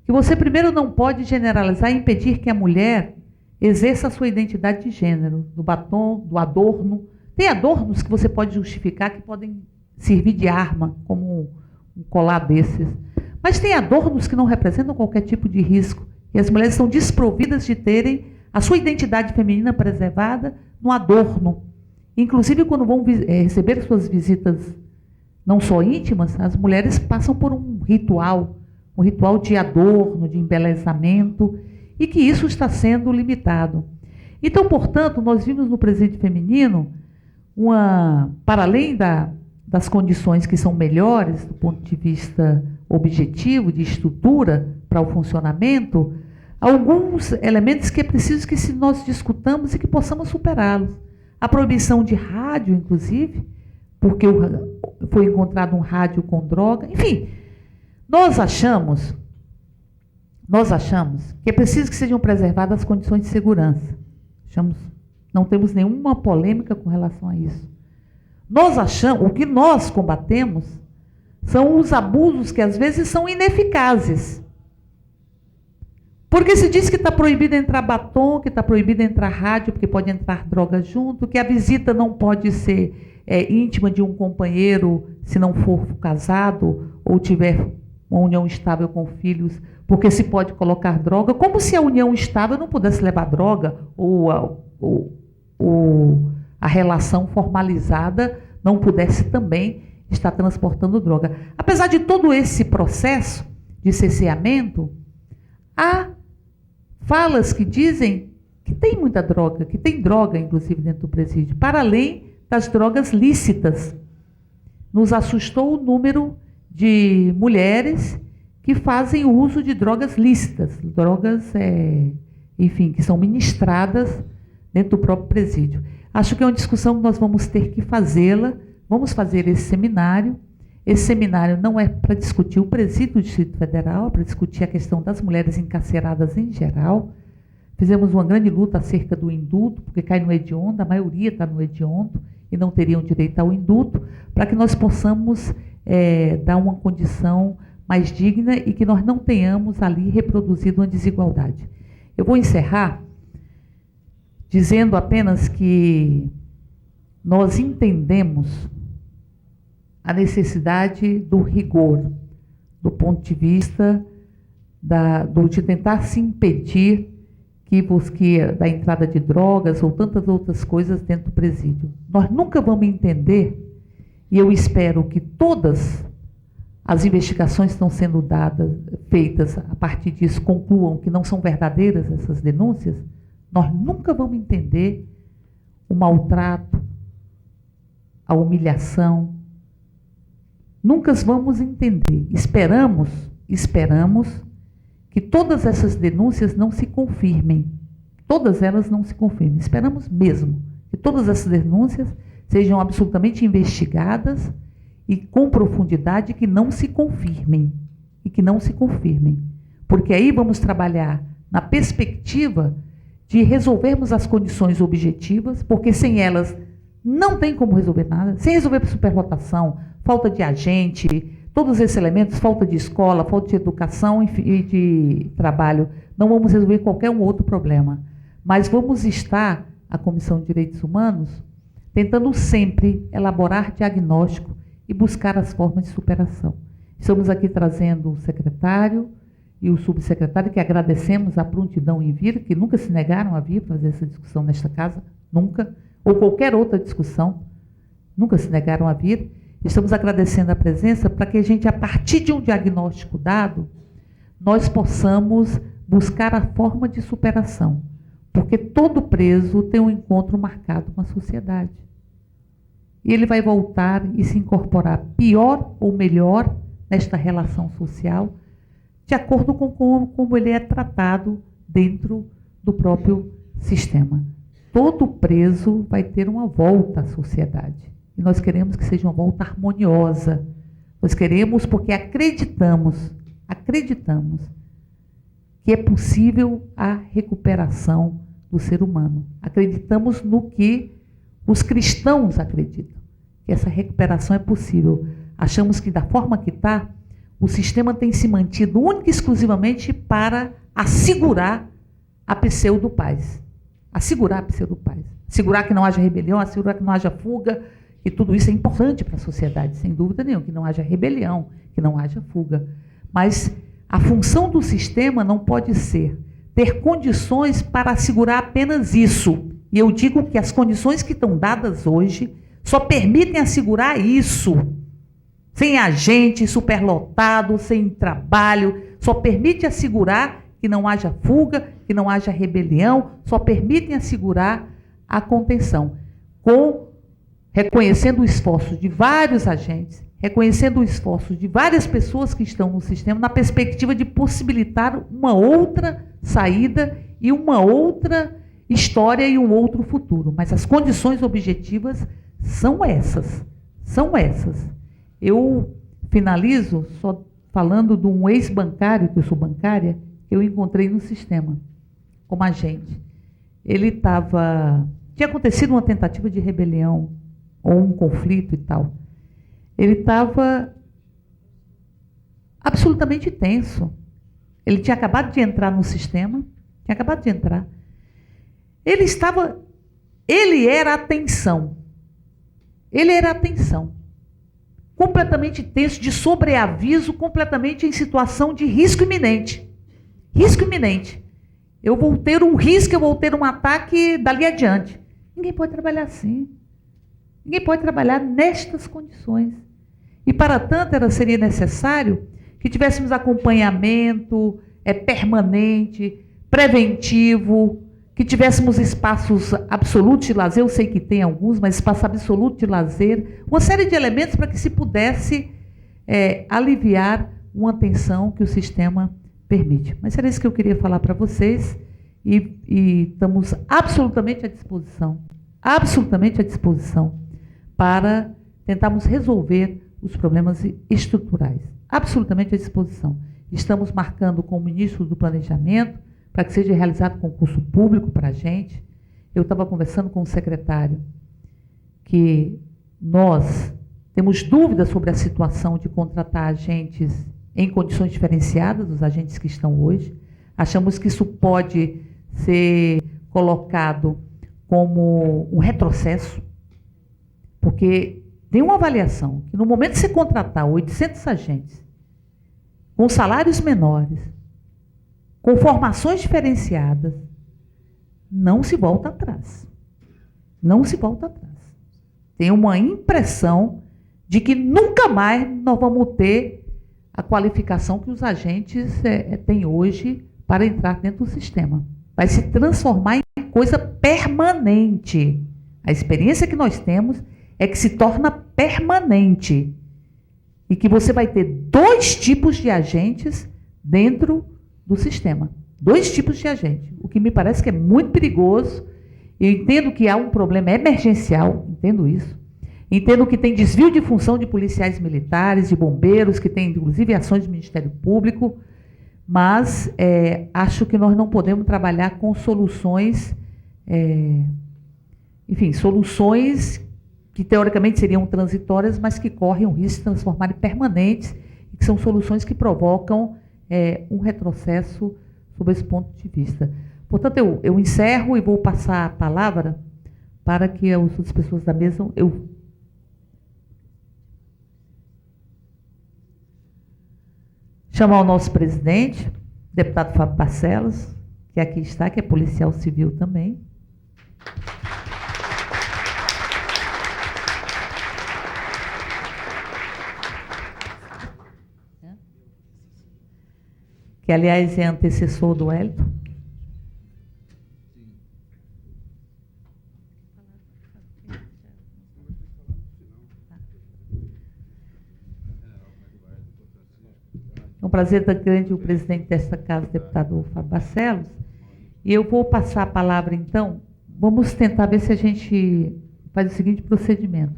que você primeiro não pode generalizar e impedir que a mulher exerça a sua identidade de gênero, do batom, do adorno. Tem adornos que você pode justificar que podem servir de arma, como um colar desses. Mas tem adornos que não representam qualquer tipo de risco. E as mulheres são desprovidas de terem a sua identidade feminina preservada no adorno. Inclusive, quando vão receber suas visitas não só íntimas, as mulheres passam por um ritual de adorno, de embelezamento, e que isso está sendo limitado. Então, portanto, nós vimos no presídio feminino, para além das condições que são melhores, do ponto de vista objetivo, de estrutura para o funcionamento, alguns elementos que é preciso que nós discutamos e que possamos superá-los. A proibição de rádio, inclusive, porque foi encontrado um rádio com droga. Enfim, nós achamos que é preciso que sejam preservadas as condições de segurança. Não temos nenhuma polêmica com relação a isso. O que nós combatemos são os abusos que às vezes são ineficazes. Porque se diz que está proibido entrar batom, que está proibido entrar rádio, porque pode entrar droga junto, que a visita não pode ser íntima de um companheiro se não for casado ou tiver uma união estável com filhos, porque se pode colocar droga, como se a união estável não pudesse levar droga, ou a relação formalizada não pudesse também estar transportando droga. Apesar de todo esse processo de cerceamento, há falas que dizem que tem muita droga, que tem droga, inclusive, dentro do presídio, para além das drogas lícitas. Nos assustou o número de mulheres que fazem uso de drogas lícitas, drogas, enfim, que são ministradas dentro do próprio presídio. Acho que é uma discussão que nós vamos ter que fazê-la, vamos fazer esse seminário. Esse seminário não é para discutir o presídio do Distrito Federal, é para discutir a questão das mulheres encarceradas em geral. Fizemos uma grande luta acerca do indulto, porque cai no hediondo, a maioria está no hediondo e não teriam direito ao indulto, para que nós possamos dar uma condição mais digna e que nós não tenhamos ali reproduzido uma desigualdade. Eu vou encerrar dizendo apenas que nós entendemos a necessidade do rigor, do ponto de vista de tentar se impedir da entrada de drogas ou tantas outras coisas dentro do presídio. Nós nunca vamos entender, e eu espero que todas as investigações que estão sendo feitas a partir disso concluam que não são verdadeiras essas denúncias, nós nunca vamos entender o maltrato, a humilhação. Nunca vamos entender. Esperamos que todas essas denúncias não se confirmem. Todas elas não se confirmem. Esperamos mesmo que todas essas denúncias sejam absolutamente investigadas e com profundidade, que não se confirmem. E que não se confirmem. Porque aí vamos trabalhar na perspectiva de resolvermos as condições objetivas, porque sem elas não tem como resolver nada. Sem resolver superlotação, falta de agente, todos esses elementos, falta de escola, falta de educação e de trabalho, não vamos resolver qualquer outro problema. Mas vamos estar, a Comissão de Direitos Humanos, tentando sempre elaborar diagnóstico e buscar as formas de superação. Estamos aqui trazendo o secretário e o subsecretário, que agradecemos a prontidão em vir, que nunca se negaram a vir fazer essa discussão nesta casa, nunca, ou qualquer outra discussão, nunca se negaram a vir. Estamos agradecendo a presença para que a gente, a partir de um diagnóstico dado, nós possamos buscar a forma de superação. Porque todo preso tem um encontro marcado com a sociedade. E ele vai voltar e se incorporar pior ou melhor nesta relação social, de acordo com como ele é tratado dentro do próprio sistema. Todo preso vai ter uma volta à sociedade. E nós queremos que seja uma volta harmoniosa. Nós queremos porque acreditamos que é possível a recuperação do ser humano. Acreditamos no que os cristãos acreditam, que essa recuperação é possível. Achamos que da forma que está, o sistema tem se mantido única e exclusivamente para assegurar a pseudo-paz. Assegurar a pseudo-paz. Assegurar que não haja rebelião, assegurar que não haja fuga, e tudo isso é importante para a sociedade, sem dúvida nenhuma, que não haja rebelião, que não haja fuga. Mas a função do sistema não pode ser ter condições para assegurar apenas isso. E eu digo que as condições que estão dadas hoje só permitem assegurar isso. Sem agente, superlotado, sem trabalho, só permite assegurar que não haja fuga, que não haja rebelião, só permitem assegurar a contenção, reconhecendo o esforço de vários agentes, reconhecendo o esforço de várias pessoas que estão no sistema, na perspectiva de possibilitar uma outra saída e uma outra história e um outro futuro. Mas as condições objetivas são essas. São essas. Eu finalizo só falando de um ex-bancário, que eu sou bancária, que eu encontrei no sistema, como agente. Ele tinha acontecido uma tentativa de rebelião, ou um conflito e tal. Ele estava absolutamente tenso. Ele tinha acabado de entrar no sistema, Ele era a tensão. Completamente tenso, de sobreaviso, completamente em situação de risco iminente. Risco iminente. Eu vou ter um risco, eu vou ter um ataque dali adiante. Ninguém pode trabalhar assim. Ninguém pode trabalhar nestas condições. E, para tanto, seria necessário que tivéssemos acompanhamento permanente, preventivo, que tivéssemos espaços absolutos de lazer, eu sei que tem alguns, mas espaço absoluto de lazer, uma série de elementos para que se pudesse aliviar uma tensão que o sistema permite. Mas era isso que eu queria falar para vocês e estamos absolutamente à disposição para tentarmos resolver os problemas estruturais. Absolutamente à disposição. Estamos marcando com o ministro do Planejamento para que seja realizado concurso público para a gente. Eu estava conversando com o secretário que nós temos dúvidas sobre a situação de contratar agentes em condições diferenciadas dos agentes que estão hoje. Achamos que isso pode ser colocado como um retrocesso, porque tem uma avaliação que no momento de se contratar 800 agentes com salários menores, com formações diferenciadas, não se volta atrás. Tem uma impressão de que nunca mais nós vamos ter a qualificação que os agentes têm hoje para entrar dentro do sistema. Vai se transformar em coisa permanente. A experiência que nós temos é que se torna permanente e que você vai ter 2 tipos de agentes dentro do sistema. 2 tipos de agentes, o que me parece que é muito perigoso. Eu entendo que há um problema emergencial, entendo isso. Entendo que tem desvio de função de policiais militares, de bombeiros, que tem inclusive ações do Ministério Público, mas acho que nós não podemos trabalhar com soluções, soluções que teoricamente seriam transitórias, mas que correm o risco de se transformarem em permanentes, e que são soluções que provocam um retrocesso sob esse ponto de vista. Portanto, eu encerro e vou passar a palavra para que as outras pessoas da mesa... Chamar o nosso presidente, deputado Fábio Barcelos, que aqui está, que é policial civil também. Que, aliás, é antecessor do Wellington. prazer tão grande o presidente desta casa, o deputado Fábio Barcelos. E eu vou passar a palavra, então, vamos tentar ver se a gente faz o seguinte procedimento.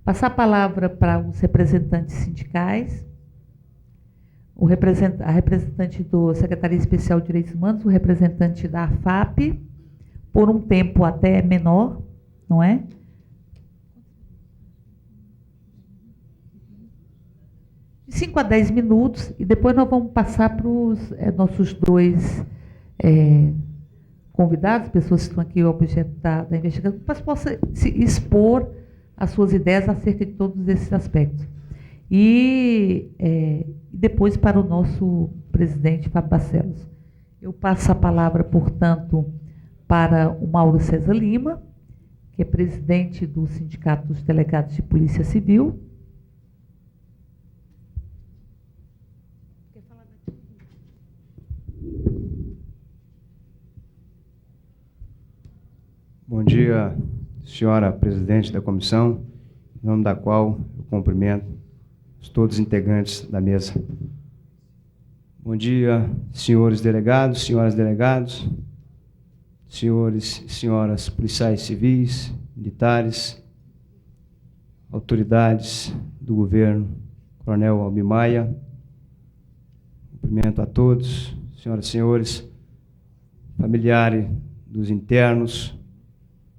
Passar a palavra para os representantes sindicais, a representante do Secretaria Especial de Direitos Humanos, o representante da AFAP, por um tempo até menor, não é? De 5 a 10 minutos, e depois nós vamos passar para os nossos dois convidados, pessoas que estão aqui, o objeto da investigação, para que possam se expor as suas ideias acerca de todos esses aspectos. E depois para o nosso presidente, Fábio Barcelos. Eu passo a palavra, portanto, para o Mauro César Lima, que é presidente do Sindicato dos Delegados de Polícia Civil. Bom dia, senhora presidente da comissão, em nome da qual eu cumprimento todos os integrantes da mesa. Bom dia, senhores delegados, senhoras delegados, senhores e senhoras policiais civis, militares, autoridades do governo, Coronel Almir Maia. Cumprimento a todos, senhoras e senhores, familiares dos internos.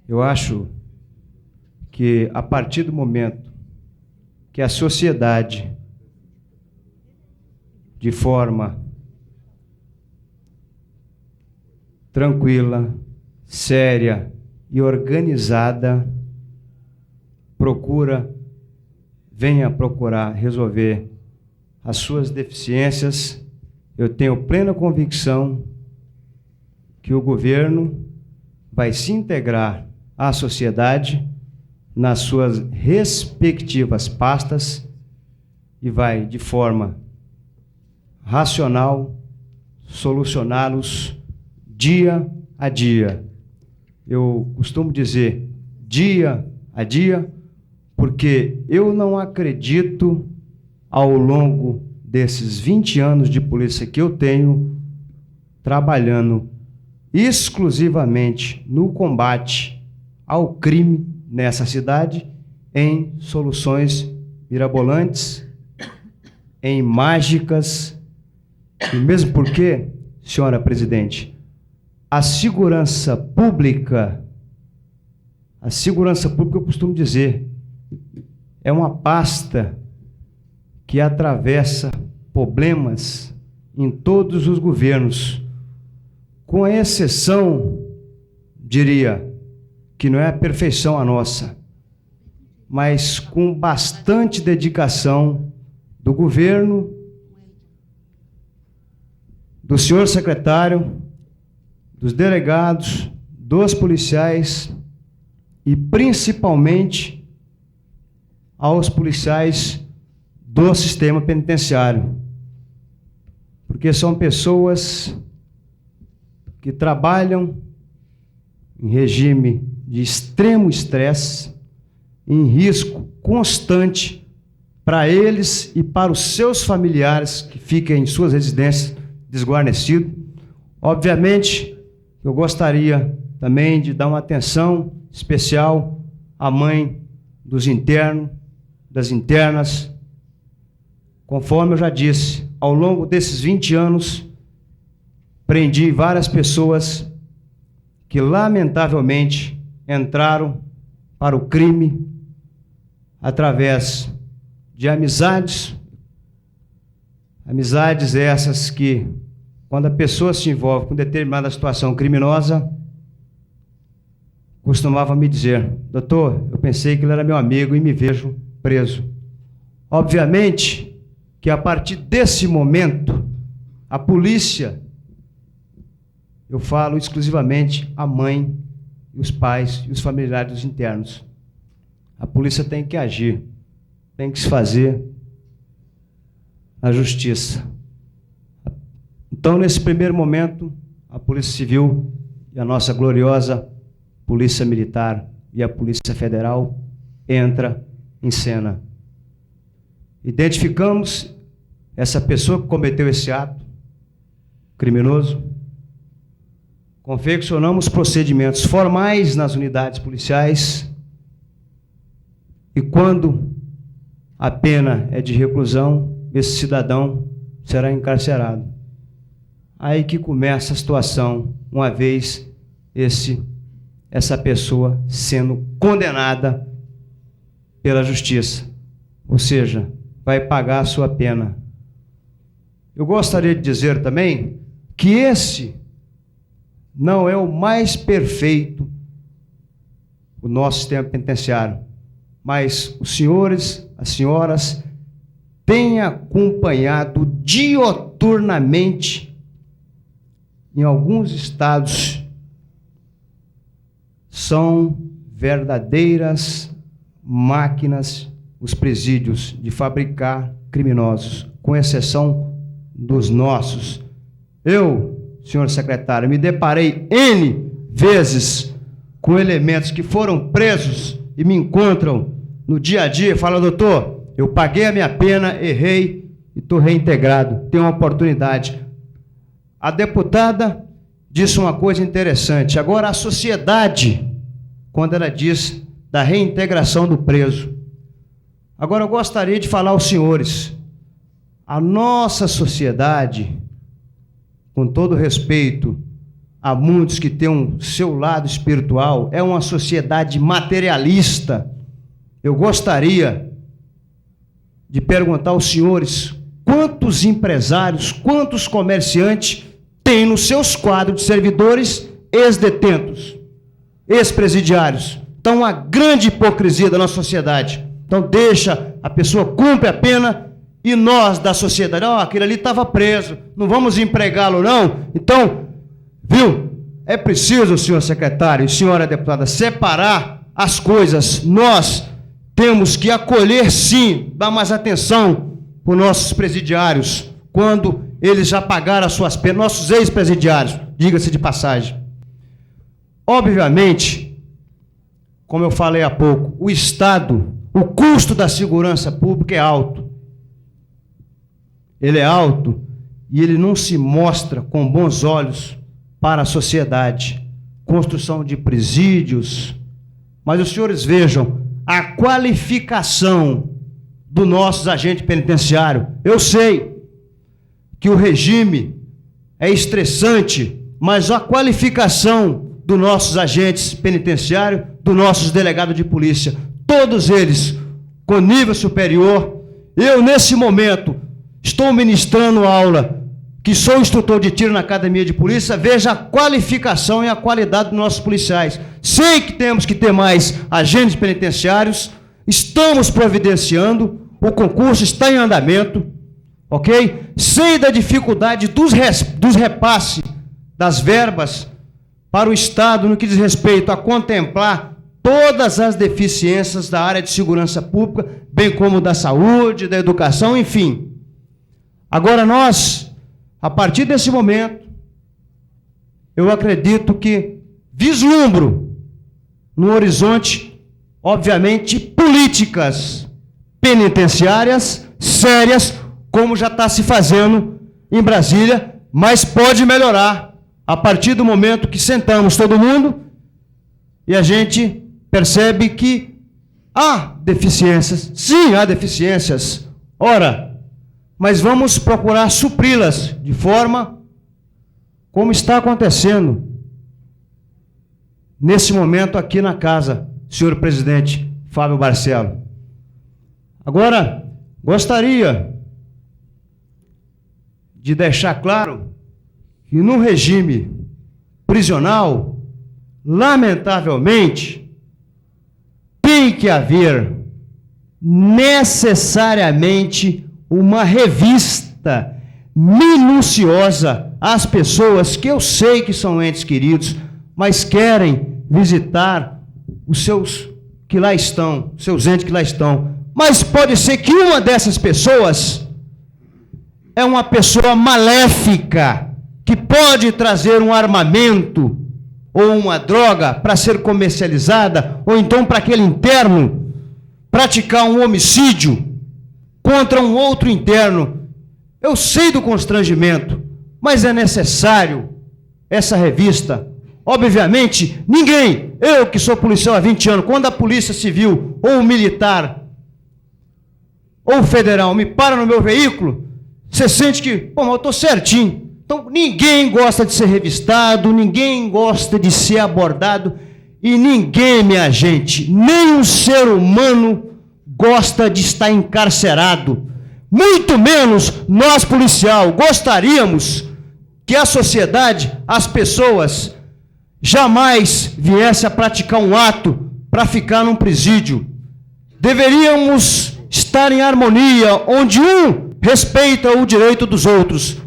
Eu acho que, a partir do momento que a sociedade, de forma tranquila, séria e organizada, venha procurar resolver as suas deficiências, eu tenho plena convicção que o governo vai se integrar à sociedade nas suas respectivas pastas e vai, de forma racional, solucioná-los dia a dia. Eu costumo dizer dia a dia, porque eu não acredito, ao longo desses 20 anos de polícia que eu tenho, trabalhando exclusivamente no combate ao crime nessa cidade, em soluções mirabolantes, em mágicas, e mesmo porque, senhora presidente, a segurança pública, eu costumo dizer, é uma pasta que atravessa problemas em todos os governos, com exceção, diria, que não é a perfeição a nossa, mas com bastante dedicação do governo, do senhor secretário, dos delegados, dos policiais e principalmente aos policiais do sistema penitenciário, porque são pessoas que trabalham em regime de extremo estresse, em risco constante para eles e para os seus familiares que ficam em suas residências desguarnecidos. Obviamente, eu gostaria também de dar uma atenção especial à mãe dos internos, das internas. Conforme eu já disse, ao longo desses 20 anos, prendi várias pessoas que, lamentavelmente, entraram para o crime através de amizades essas que, quando a pessoa se envolve com determinada situação criminosa, costumava me dizer: doutor, eu pensei que ele era meu amigo e me vejo preso. Obviamente que, a partir desse momento, a polícia, eu falo exclusivamente a mãe, os pais e os familiares dos internos. A polícia tem que agir, tem que se fazer a justiça. Então, nesse primeiro momento, a Polícia Civil e a nossa gloriosa Polícia Militar e a Polícia Federal entra em cena. Identificamos essa pessoa que cometeu esse ato criminoso. Confeccionamos procedimentos formais nas unidades policiais e quando a pena é de reclusão, esse cidadão será encarcerado. Aí que começa a situação, uma vez essa pessoa sendo condenada pela justiça, ou seja, vai pagar a sua pena. Eu gostaria de dizer também que esse não é o mais perfeito, o nosso sistema penitenciário, mas os senhores, as senhoras, têm acompanhado dioturnamente em alguns estados. São verdadeiras máquinas os presídios de fabricar criminosos, com exceção dos nossos. Eu, senhor secretário, me deparei N vezes com elementos que foram presos e me encontram no dia a dia e falam: doutor, eu paguei a minha pena, errei e estou reintegrado, tenho uma oportunidade. A deputada disse uma coisa interessante. Agora, a sociedade, quando ela diz da reintegração do preso. Agora, eu gostaria de falar aos senhores, a nossa sociedade, com todo respeito a muitos que têm um seu lado espiritual, é uma sociedade materialista. Eu gostaria de perguntar aos senhores quantos empresários, quantos comerciantes têm nos seus quadros de servidores ex-detentos, ex-presidiários. Então, uma grande hipocrisia da nossa sociedade. Então, deixa a pessoa, cumpre a pena, e nós da sociedade, aquele ali estava preso, não vamos empregá-lo não. Então, viu, é preciso, senhor secretário e senhora deputada, separar as coisas. Nós temos que acolher, sim, dar mais atenção para os nossos presidiários, quando eles já pagaram as suas penas, nossos ex-presidiários, diga-se de passagem. Obviamente, como eu falei há pouco, o Estado, o custo da segurança pública é alto. Ele é alto e ele não se mostra com bons olhos para a sociedade. Construção de presídios. Mas os senhores vejam a qualificação dos nossos agentes penitenciários. Eu sei que o regime é estressante, mas a qualificação dos nossos agentes penitenciários, dos nossos delegados de polícia, todos eles com nível superior. Eu, nesse momento, estou ministrando aula, que sou instrutor de tiro na academia de polícia. Veja a qualificação e a qualidade dos nossos policiais. Sei que temos que ter mais agentes penitenciários, estamos providenciando, o concurso está em andamento, ok? Sei da dificuldade dos repasses das verbas para o Estado no que diz respeito a contemplar todas as deficiências da área de segurança pública, bem como da saúde, da educação, enfim. Agora nós, a partir desse momento, eu acredito que vislumbro no horizonte, obviamente, políticas penitenciárias sérias, como já está se fazendo em Brasília, mas pode melhorar a partir do momento que sentamos todo mundo e a gente percebe que há deficiências. Sim, há deficiências. Ora, mas vamos procurar supri-las de forma como está acontecendo nesse momento aqui na casa, senhor presidente Fábio Barcelo. Agora, gostaria de deixar claro que no regime prisional, lamentavelmente, tem que haver necessariamente uma revista minuciosa às pessoas que eu sei que são entes queridos, mas querem visitar os seus que lá estão, seus entes que lá estão. Mas pode ser que uma dessas pessoas é uma pessoa maléfica, que pode trazer um armamento ou uma droga para ser comercializada, ou então para aquele interno praticar um homicídio contra um outro interno. Eu sei do constrangimento, mas é necessário essa revista. Obviamente, ninguém, eu que sou policial há 20 anos, quando a polícia civil ou militar ou federal me para no meu veículo, você sente que, pô, mas eu estou certinho. Então, ninguém gosta de ser revistado, ninguém gosta de ser abordado, e ninguém, minha gente, nem um ser humano gosta de estar encarcerado. Muito menos nós, policial, gostaríamos que a sociedade, as pessoas, jamais viesse a praticar um ato para ficar num presídio. Deveríamos estar em harmonia, onde um respeita o direito dos outros.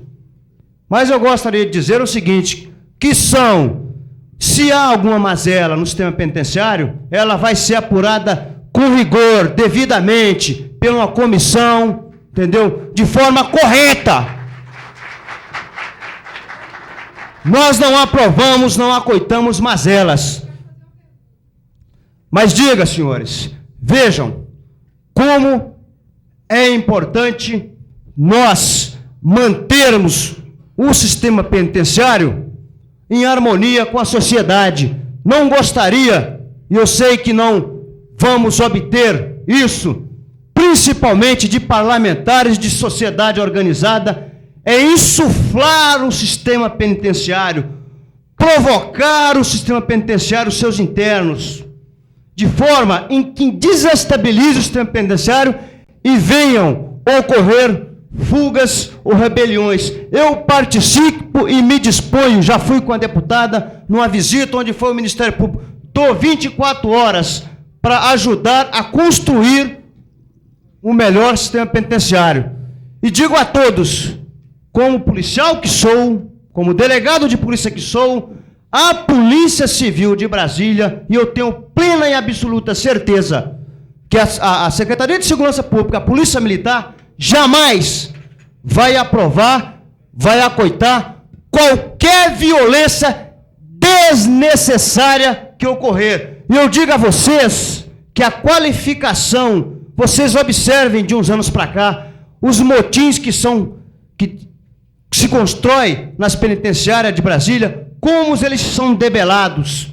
Mas eu gostaria de dizer o seguinte, que se há alguma mazela no sistema penitenciário, ela vai ser apurada com rigor, devidamente, por uma comissão, entendeu? De forma correta. Nós não aprovamos, não acoitamos mazelas. Mas diga, senhores, vejam como é importante nós mantermos o sistema penitenciário em harmonia com a sociedade. Não gostaria, e eu sei que não vamos obter isso, principalmente de parlamentares de sociedade organizada, é insuflar o sistema penitenciário, provocar o sistema penitenciário, os seus internos, de forma em que desestabilize o sistema penitenciário e venham ocorrer fugas ou rebeliões. Eu participo e me disponho, já fui com a deputada numa visita onde foi o Ministério Público, estou 24 horas para ajudar a construir o melhor sistema penitenciário. E digo a todos, como policial que sou, como delegado de polícia que sou, a Polícia Civil de Brasília, e eu tenho plena e absoluta certeza que a Secretaria de Segurança Pública, a Polícia Militar, jamais vai aprovar, vai acoitar qualquer violência desnecessária que ocorrer. E eu digo a vocês que a qualificação, vocês observem de uns anos para cá, os motins que se constrói nas penitenciárias de Brasília, como eles são debelados,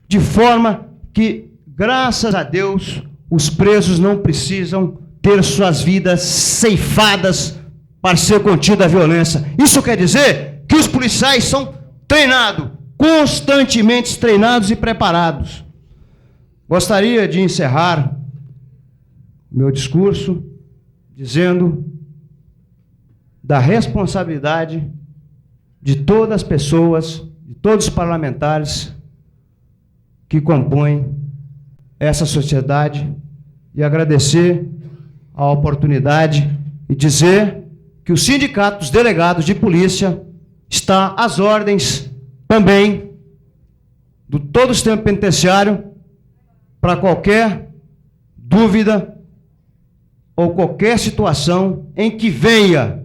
de forma que, graças a Deus, os presos não precisam ter suas vidas ceifadas para ser contida a violência. Isso quer dizer que os policiais são treinados, constantemente treinados e preparados. Gostaria de encerrar meu discurso dizendo da responsabilidade de todas as pessoas, de todos os parlamentares que compõem essa sociedade, e agradecer a oportunidade e dizer que o Sindicato dos Delegados de Polícia está às ordens também do todo o sistema penitenciário para qualquer dúvida ou qualquer situação em que venha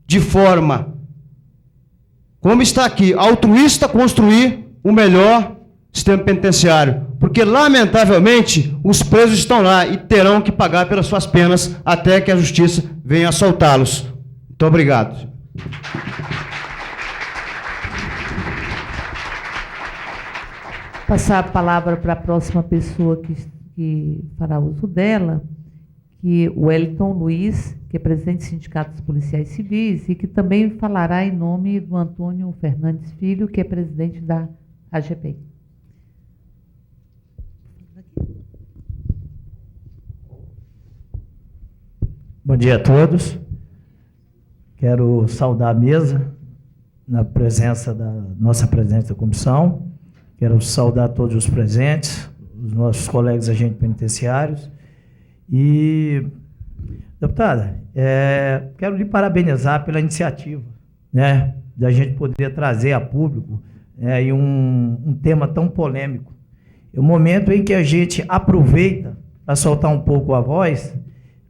de forma, como está aqui, altruísta, construir o melhor sistema penitenciário. Porque, lamentavelmente, os presos estão lá e terão que pagar pelas suas penas até que a justiça venha soltá-los. Muito obrigado. Passar a palavra para a próxima pessoa que fará uso dela, que o Wellington Luiz, que é presidente do Sindicato dos Policiais Civis e que também falará em nome do Antônio Fernandes Filho, que é presidente da AGP. Bom dia a todos. Quero saudar a mesa na presença da nossa presidente da comissão. Quero saudar todos os presentes, os nossos colegas agentes penitenciários. E, deputada, quero lhe parabenizar pela iniciativa, né, da gente poder trazer a público e um tema tão polêmico. É o momento em que a gente aproveita para soltar um pouco a voz,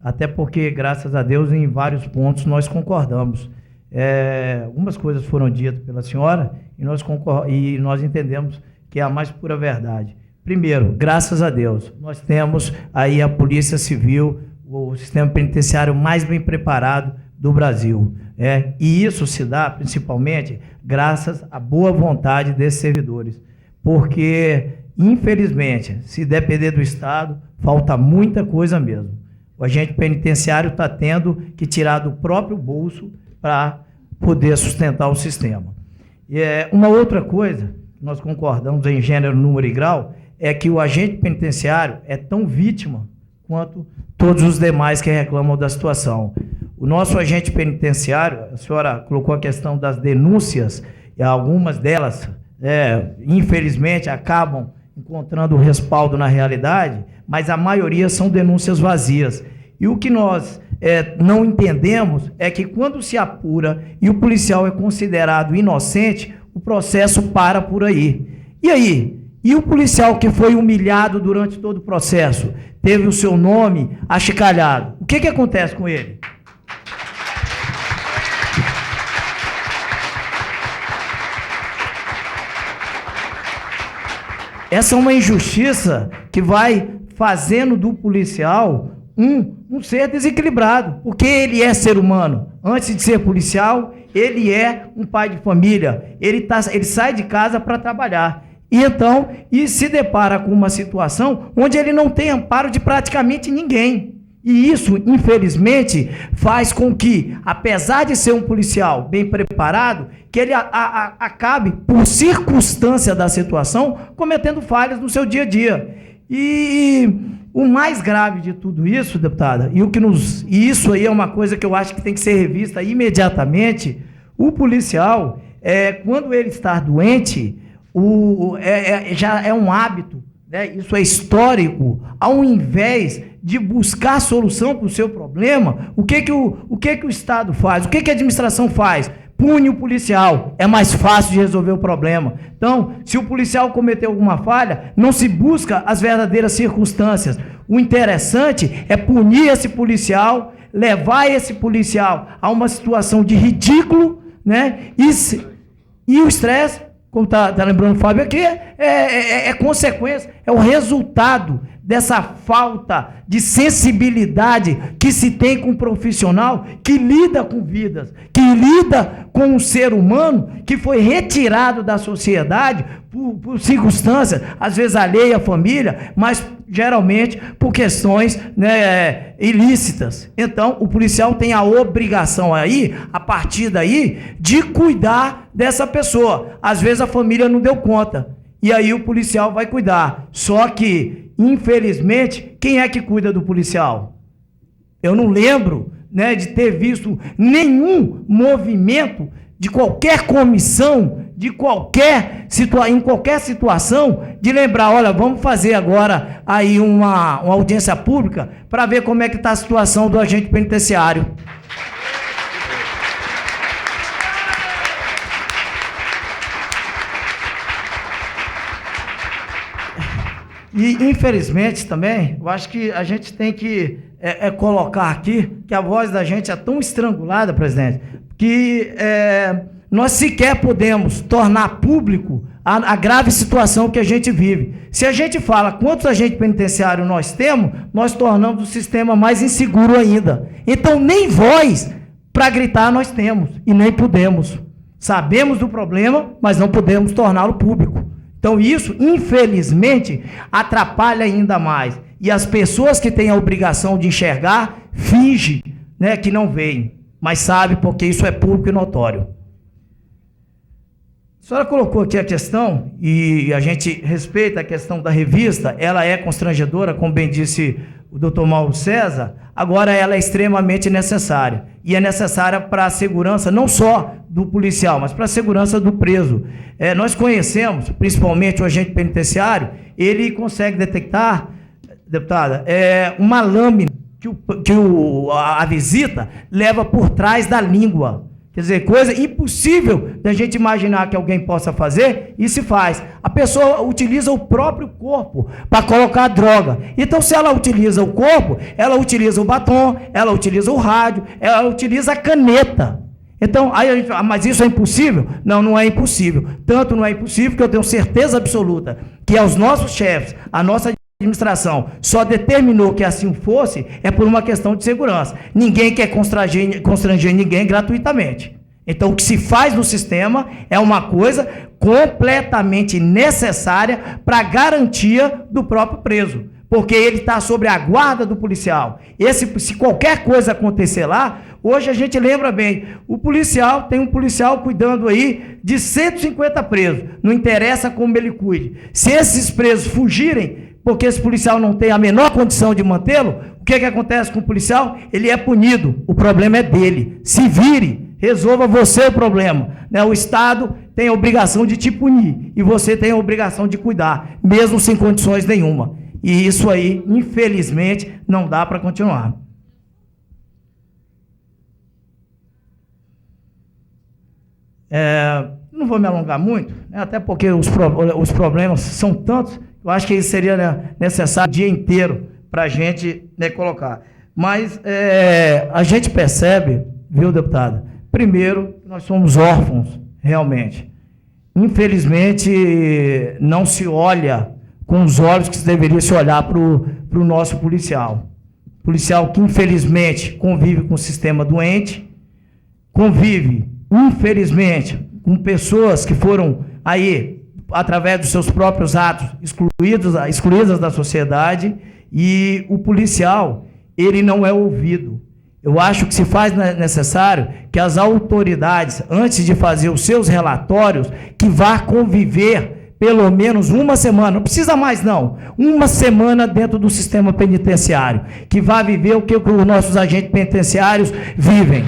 até porque, graças a Deus, em vários pontos nós concordamos. Algumas coisas foram ditas pela senhora e nós entendemos que é a mais pura verdade. Primeiro, graças a Deus, nós temos aí a Polícia Civil, o sistema penitenciário mais bem preparado, do Brasil. E isso se dá principalmente graças à boa vontade desses servidores, porque, infelizmente, se depender do Estado, falta muita coisa mesmo. O agente penitenciário está tendo que tirar do próprio bolso para poder sustentar o sistema. Uma outra coisa, nós concordamos em gênero, número e grau, é que o agente penitenciário é tão vítima quanto todos os demais que reclamam da situação. O nosso agente penitenciário, a senhora colocou a questão das denúncias, e algumas delas, infelizmente, acabam encontrando respaldo na realidade, mas a maioria são denúncias vazias. E o que nós não entendemos é que quando se apura e o policial é considerado inocente, o processo para por aí. E aí? E o policial que foi humilhado durante todo o processo, teve o seu nome achicalhado, o que acontece com ele? Essa é uma injustiça que vai fazendo do policial um ser desequilibrado, porque ele é ser humano. Antes de ser policial, ele é um pai de família, ele sai de casa para trabalhar. E se depara com uma situação onde ele não tem amparo de praticamente ninguém. E isso, infelizmente, faz com que, apesar de ser um policial bem preparado, que ele acabe, por circunstância da situação, cometendo falhas no seu dia a dia. E o mais grave de tudo isso, deputada, e isso aí é uma coisa que eu acho que tem que ser revista imediatamente, o policial, quando ele está doente, já é um hábito, né? Isso é histórico, ao invés de buscar solução para o seu problema, o que o Estado faz? O que a administração faz? Pune o policial, é mais fácil de resolver o problema. Então, se o policial cometeu alguma falha, não se busca as verdadeiras circunstâncias. O interessante é punir esse policial, levar esse policial a uma situação de ridículo, né? E o estresse, como está lembrando o Fábio aqui, é consequência, é o resultado dessa falta de sensibilidade que se tem com um profissional que lida com vidas, que lida com um ser humano que foi retirado da sociedade por circunstâncias, às vezes alheia à família, mas geralmente por questões, né, ilícitas. Então, o policial tem a obrigação aí, a partir daí, de cuidar dessa pessoa. Às vezes a família não deu conta, e aí o policial vai cuidar. Só que, infelizmente, quem é que cuida do policial? Eu não lembro, né, de ter visto nenhum movimento de qualquer comissão, em qualquer situação, de lembrar, olha, vamos fazer agora aí uma audiência pública para ver como é que está a situação do agente penitenciário. E, infelizmente, também, eu acho que a gente tem que colocar aqui que a voz da gente é tão estrangulada, presidente, que nós sequer podemos tornar público a grave situação que a gente vive. Se a gente fala quantos agentes penitenciários nós temos, nós tornamos o sistema mais inseguro ainda. Então, nem voz para gritar nós temos, e nem podemos. Sabemos do problema, mas não podemos torná-lo público. Então, isso, infelizmente, atrapalha ainda mais. E as pessoas que têm a obrigação de enxergar, fingem, né, que não veem, mas sabem porque isso é público e notório. A senhora colocou aqui a questão, e a gente respeita a questão da revista, ela é constrangedora, como bem disse o doutor Mauro César, agora ela é extremamente necessária. E é necessária para a segurança, não só do policial, mas para a segurança do preso. Nós conhecemos, principalmente o agente penitenciário, ele consegue detectar, deputada, uma lâmina que a visita leva por trás da língua. Quer dizer, coisa impossível da gente imaginar que alguém possa fazer, e se faz. A pessoa utiliza o próprio corpo para colocar a droga. Então, se ela utiliza o corpo, ela utiliza o batom, ela utiliza o rádio, ela utiliza a caneta. Então, aí a gente fala, mas isso é impossível? Não, não é impossível. Tanto não é impossível que eu tenho certeza absoluta que aos nossos chefes, a nossa administração só determinou que assim fosse, é por uma questão de segurança. Ninguém quer constranger ninguém gratuitamente. Então, o que se faz no sistema é uma coisa completamente necessária para a garantia do próprio preso, porque ele está sob a guarda do policial. Se qualquer coisa acontecer lá, hoje a gente lembra bem, o policial, tem um policial cuidando aí de 150 presos, não interessa como ele cuide. Se esses presos fugirem, porque esse policial não tem a menor condição de mantê-lo, o que acontece com o policial? Ele é punido, o problema é dele. Se vire, resolva você o problema. Né? O Estado tem a obrigação de te punir, e você tem a obrigação de cuidar, mesmo sem condições nenhuma. E isso aí, infelizmente, não dá para continuar. Não vou me alongar muito, né, até porque os problemas são tantos, eu acho que seria, né, necessário o dia inteiro para a gente, né, colocar. Mas a gente percebe, viu, deputada, primeiro, nós somos órfãos, realmente. Infelizmente, não se olha com os olhos que se deveria se olhar para o nosso policial. Policial que, infelizmente, convive com o sistema doente, convive, infelizmente, com pessoas que foram aí, através dos seus próprios atos, excluídas da sociedade, e o policial, ele não é ouvido. Eu acho que se faz necessário que as autoridades, antes de fazer os seus relatórios, que vá conviver pelo menos uma semana, não precisa mais não, uma semana dentro do sistema penitenciário, que vá viver o que os nossos agentes penitenciários vivem.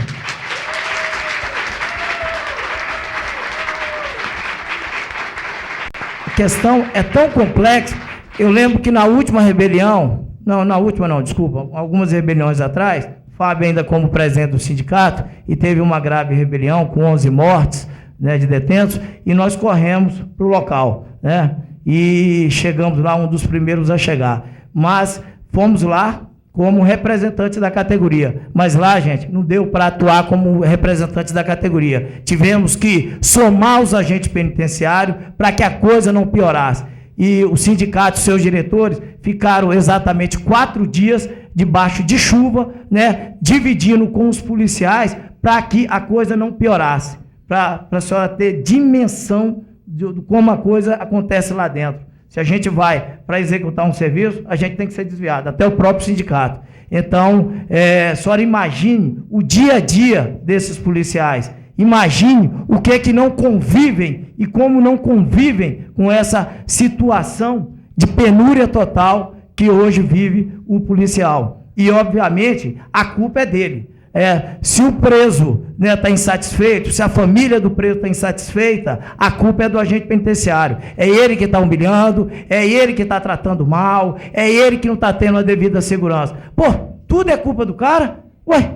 A questão é tão complexa, eu lembro que na última rebelião, algumas rebeliões atrás, Fábio ainda como presidente do sindicato, e teve uma grave rebelião com 11 mortes, né, de detentos, e nós corremos para o local, né, e chegamos lá, um dos primeiros a chegar, mas fomos lá como representantes da categoria, mas lá, gente, não deu para atuar como representantes da categoria, tivemos que somar os agentes penitenciários para que a coisa não piorasse, e o sindicato e seus diretores ficaram exatamente 4 dias debaixo de chuva, né, dividindo com os policiais para que a coisa não piorasse, para a senhora ter dimensão de como a coisa acontece lá dentro. Se a gente vai para executar um serviço, a gente tem que ser desviado, até o próprio sindicato. Então, a senhora imagine o dia a dia desses policiais, imagine o que é que não convivem e como não convivem com essa situação de penúria total que hoje vive o policial. E, obviamente, a culpa é dele. Se o preso está insatisfeito, se a família do preso está insatisfeita, a culpa é do agente penitenciário. É ele que está humilhando, é ele que está tratando mal, é ele que não está tendo a devida segurança. Pô, tudo é culpa do cara? Ué,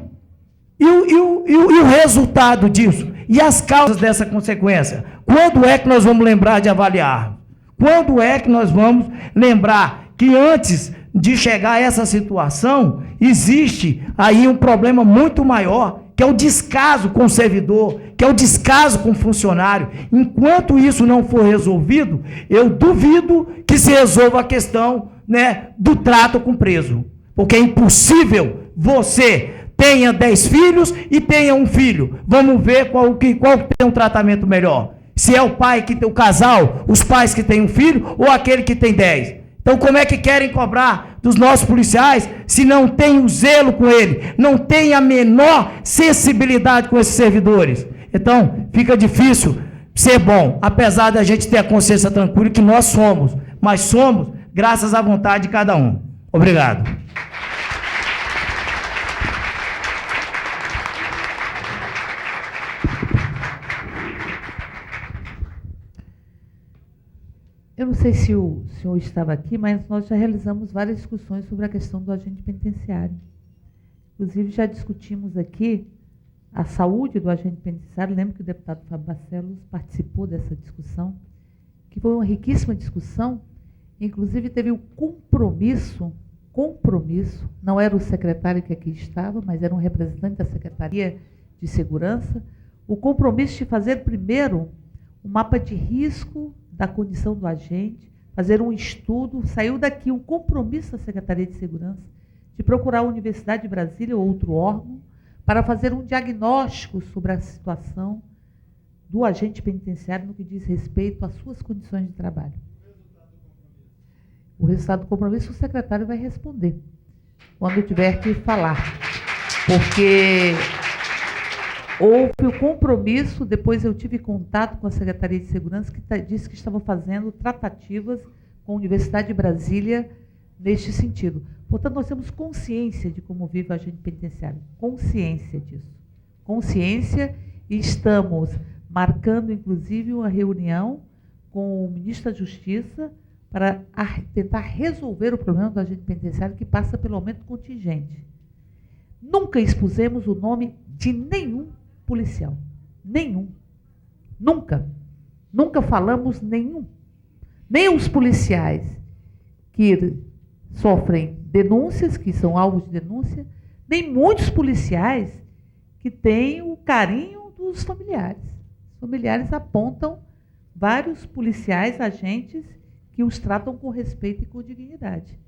e o resultado disso? E as causas dessa consequência? Quando é que nós vamos lembrar de avaliar? Quando é que nós vamos lembrar que antes de chegar a essa situação, existe aí um problema muito maior, que é o descaso com o servidor, que é o descaso com o funcionário. Enquanto isso não for resolvido, eu duvido que se resolva a questão, né, do trato com o preso. Porque é impossível você tenha 10 filhos e tenha um filho. Vamos ver qual que tem um tratamento melhor. Se é o pai que tem o casal, os pais que têm um filho, ou aquele que tem 10. Então, como é que querem cobrar dos nossos policiais se não tem o zelo com ele, não tem a menor sensibilidade com esses servidores? Então, fica difícil ser bom, apesar da gente ter a consciência tranquila que nós somos, mas somos graças à vontade de cada um. Obrigado. Eu não sei se o senhor estava aqui, mas nós já realizamos várias discussões sobre a questão do agente penitenciário. Inclusive, já discutimos aqui a saúde do agente penitenciário. Lembro que o deputado Fábio Barcelos participou dessa discussão, que foi uma riquíssima discussão. Inclusive, teve o compromisso, não era o secretário que aqui estava, mas era um representante da Secretaria de Segurança, o compromisso de fazer primeiro um mapa de risco da condição do agente, fazer um estudo, saiu daqui um compromisso da Secretaria de Segurança de procurar a Universidade de Brasília ou outro órgão para fazer um diagnóstico sobre a situação do agente penitenciário no que diz respeito às suas condições de trabalho. O resultado do compromisso o secretário vai responder quando tiver que falar, porque houve o compromisso, depois eu tive contato com a Secretaria de Segurança, que disse que estava fazendo tratativas com a Universidade de Brasília neste sentido. Portanto, nós temos consciência de como vive o agente penitenciário, consciência disso. Consciência, e estamos marcando, inclusive, uma reunião com o ministro da Justiça para tentar resolver o problema do agente penitenciário que passa pelo aumento contingente. Nunca expusemos o nome de nenhum policial. Nenhum. Nunca. Nunca falamos nenhum. Nem os policiais que sofrem denúncias, que são alvos de denúncia, nem muitos policiais que têm o carinho dos familiares. Os familiares apontam vários policiais, agentes, que os tratam com respeito e com dignidade.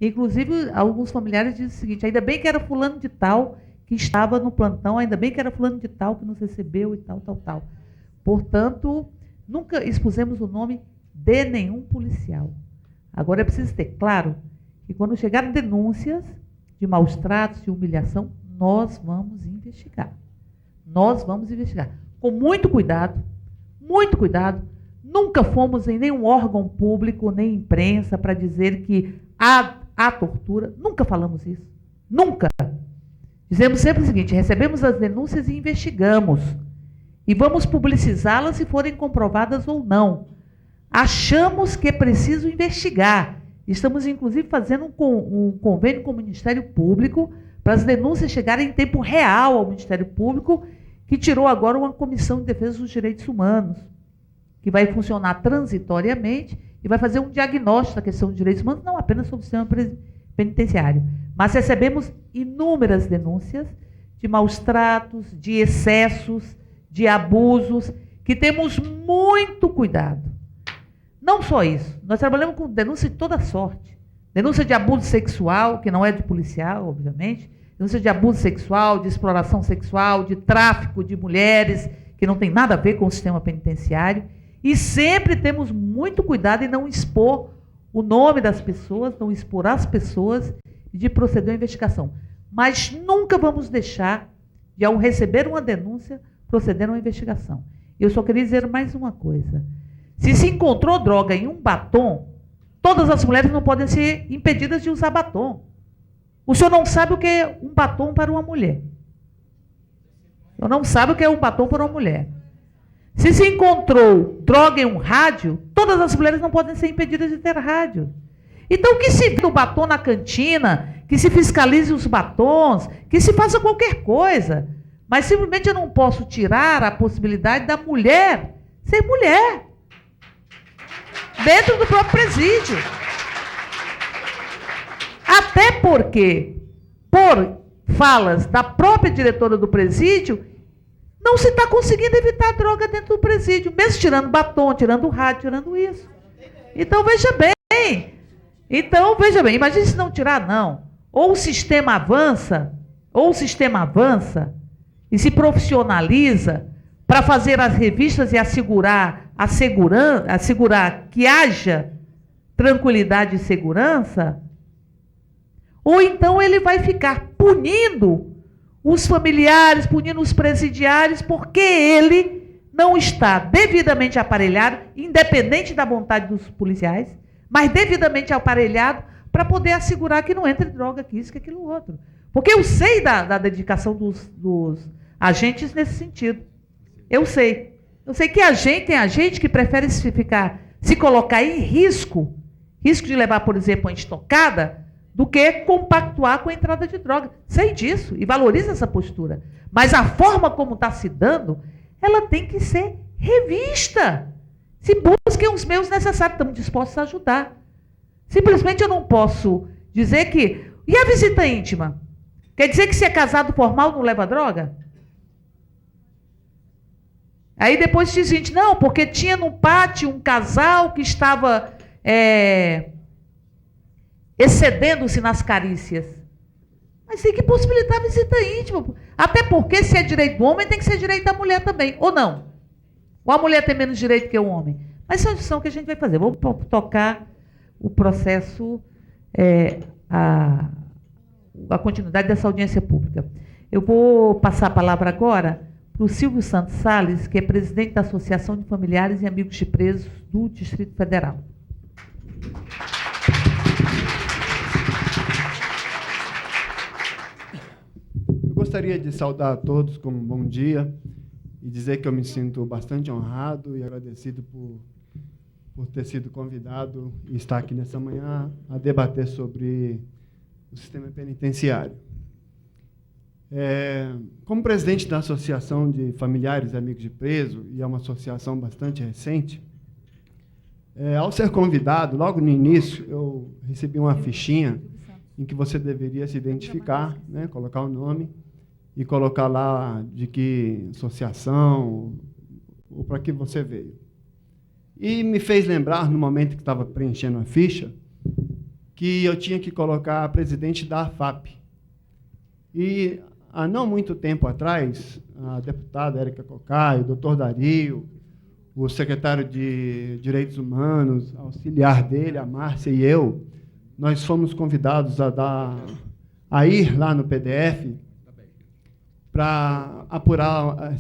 Inclusive, alguns familiares dizem o seguinte: ainda bem que era fulano de tal que estava no plantão, ainda bem que era fulano de tal que nos recebeu e tal, tal, tal. Portanto, nunca expusemos o nome de nenhum policial. Agora é preciso ter claro que quando chegarem denúncias de maus tratos, de humilhação, nós vamos investigar. Nós vamos investigar. Com muito cuidado, muito cuidado. Nunca fomos em nenhum órgão público, nem imprensa, para dizer que há tortura. Nunca falamos isso. Nunca. Dizemos sempre o seguinte: recebemos as denúncias e investigamos. E vamos publicizá-las se forem comprovadas ou não. Achamos que é preciso investigar. Estamos, inclusive, fazendo um convênio com o Ministério Público para as denúncias chegarem em tempo real ao Ministério Público, que tirou agora uma comissão de defesa dos direitos humanos, que vai funcionar transitoriamente e vai fazer um diagnóstico da questão dos direitos humanos, não apenas sobre o sistema penitenciário. Mas recebemos inúmeras denúncias de maus tratos, de excessos, de abusos, que temos muito cuidado. Não só isso, nós trabalhamos com denúncia de toda sorte. Denúncia de abuso sexual, que não é de policial, obviamente, denúncia de abuso sexual, de exploração sexual, de tráfico de mulheres, que não tem nada a ver com o sistema penitenciário. E sempre temos muito cuidado em não expor o nome das pessoas, não expor as pessoas e de proceder à investigação. Mas nunca vamos deixar de, ao receber uma denúncia, proceder a uma investigação. Eu só queria dizer mais uma coisa. Se encontrou droga em um batom, todas as mulheres não podem ser impedidas de usar batom. O senhor não sabe o que é um batom para uma mulher. O senhor não sabe o que é um batom para uma mulher. Se encontrou droga em um rádio, todas as mulheres não podem ser impedidas de ter rádio. Então, que se vê o batom na cantina, que se fiscalize os batons, que se faça qualquer coisa. Mas simplesmente eu não posso tirar a possibilidade da mulher ser mulher dentro do próprio presídio. Até porque, por falas da própria diretora do presídio, não se está conseguindo evitar a droga dentro do presídio, mesmo tirando batom, tirando o rádio, tirando isso. Então, veja bem. Imagine se não tirar, não. Ou o sistema avança e se profissionaliza para fazer as revistas e assegurar que haja tranquilidade e segurança, ou então ele vai ficar punindo os familiares, punindo os presidiários, porque ele não está devidamente aparelhado, independente da vontade dos policiais, mas devidamente aparelhado para poder assegurar que não entre droga, que isso, que aquilo outro. Porque eu sei da dedicação dos agentes nesse sentido. Eu sei. Eu sei que tem agente que prefere se colocar em risco de levar, por exemplo, uma estocada, do que compactuar com a entrada de droga. Sei disso e valorizo essa postura. Mas a forma como está se dando, ela tem que ser revista. Se busquem os meios necessários, estamos dispostos a ajudar. Simplesmente eu não posso dizer que... E a visita íntima? Quer dizer que se é casado formal não leva droga? Aí depois diz o seguinte: não, porque tinha no pátio um casal que estava excedendo-se nas carícias. Mas tem que possibilitar a visita íntima. Até porque, se é direito do homem, tem que ser direito da mulher também. Ou não? Ou a mulher tem menos direito que o homem? Mas isso é uma discussão que a gente vai fazer. Vamos tocar o processo, a continuidade dessa audiência pública. Eu vou passar a palavra agora para o Silvio Santos Salles, que é presidente da Associação de Familiares e Amigos de Presos do Distrito Federal. Eu gostaria de saudar a todos com um bom dia e dizer que eu me sinto bastante honrado e agradecido por ter sido convidado e estar aqui nessa manhã a debater sobre o sistema penitenciário. Como presidente da Associação de Familiares e Amigos de Preso, e é uma associação bastante recente, ao ser convidado, logo no início, eu recebi uma fichinha em que você deveria se identificar, né, colocar o nome e colocar lá de que associação ou para que você veio. E me fez lembrar, no momento que estava preenchendo a ficha, que eu tinha que colocar presidente da AFAP. E, há não muito tempo atrás, a deputada Érica Cocai, o doutor Dario, o secretário de Direitos Humanos, auxiliar dele, a Márcia e eu, nós fomos convidados a ir lá no PDF para apurar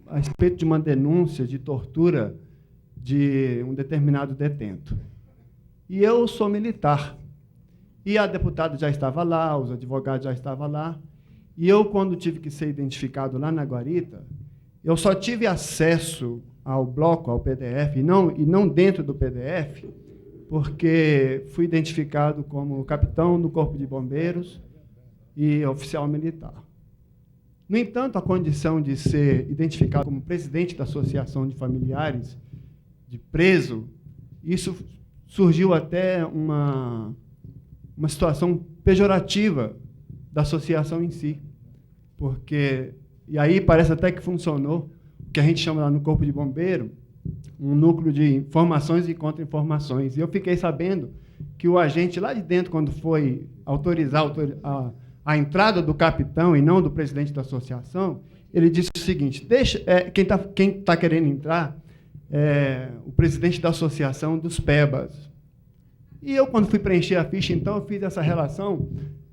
a respeito de uma denúncia de tortura de um determinado detento. E eu sou militar. E a deputada já estava lá, os advogados já estavam lá. E eu, quando tive que ser identificado lá na guarita, eu só tive acesso ao bloco, ao PDF, e não dentro do PDF, porque fui identificado como capitão do Corpo de Bombeiros e oficial militar. No entanto, a condição de ser identificado como presidente da Associação de Familiares de Preso, isso surgiu até uma situação pejorativa da associação em si, porque, e aí parece até que funcionou, o que a gente chama lá no Corpo de Bombeiro, um núcleo de informações e contra-informações. E eu fiquei sabendo que o agente lá de dentro, quando foi autorizar a entrada do capitão e não do presidente da associação, ele disse o seguinte: quem está querendo entrar é o presidente da associação dos PEBAs. E eu, quando fui preencher a ficha, então, eu fiz essa relação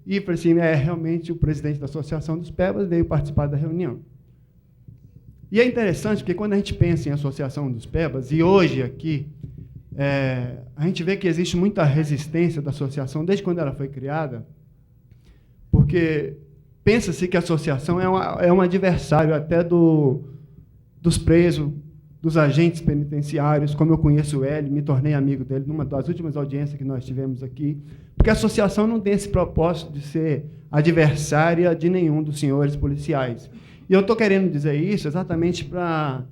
e falei assim, realmente o presidente da associação dos PEBAs veio participar da reunião. E é interessante, porque quando a gente pensa em associação dos PEBAs, e hoje aqui, a gente vê que existe muita resistência da associação, desde quando ela foi criada, porque pensa-se que a associação é um adversário até dos presos, dos agentes penitenciários, como eu conheço ele, me tornei amigo dele numa das últimas audiências que nós tivemos aqui, porque a associação não tem esse propósito de ser adversária de nenhum dos senhores policiais. E eu estou querendo dizer isso exatamente para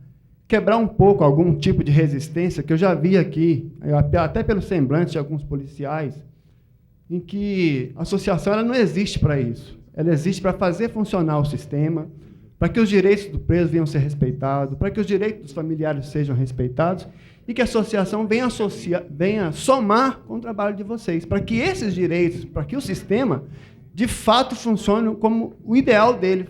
quebrar um pouco algum tipo de resistência que eu já vi aqui, até pelo semblante de alguns policiais, em que a associação ela não existe para isso. Ela existe para fazer funcionar o sistema, para que os direitos do preso venham a ser respeitados, para que os direitos dos familiares sejam respeitados e que a associação venha somar com o trabalho de vocês, para que esses direitos, para que o sistema, de fato, funcione como o ideal dele.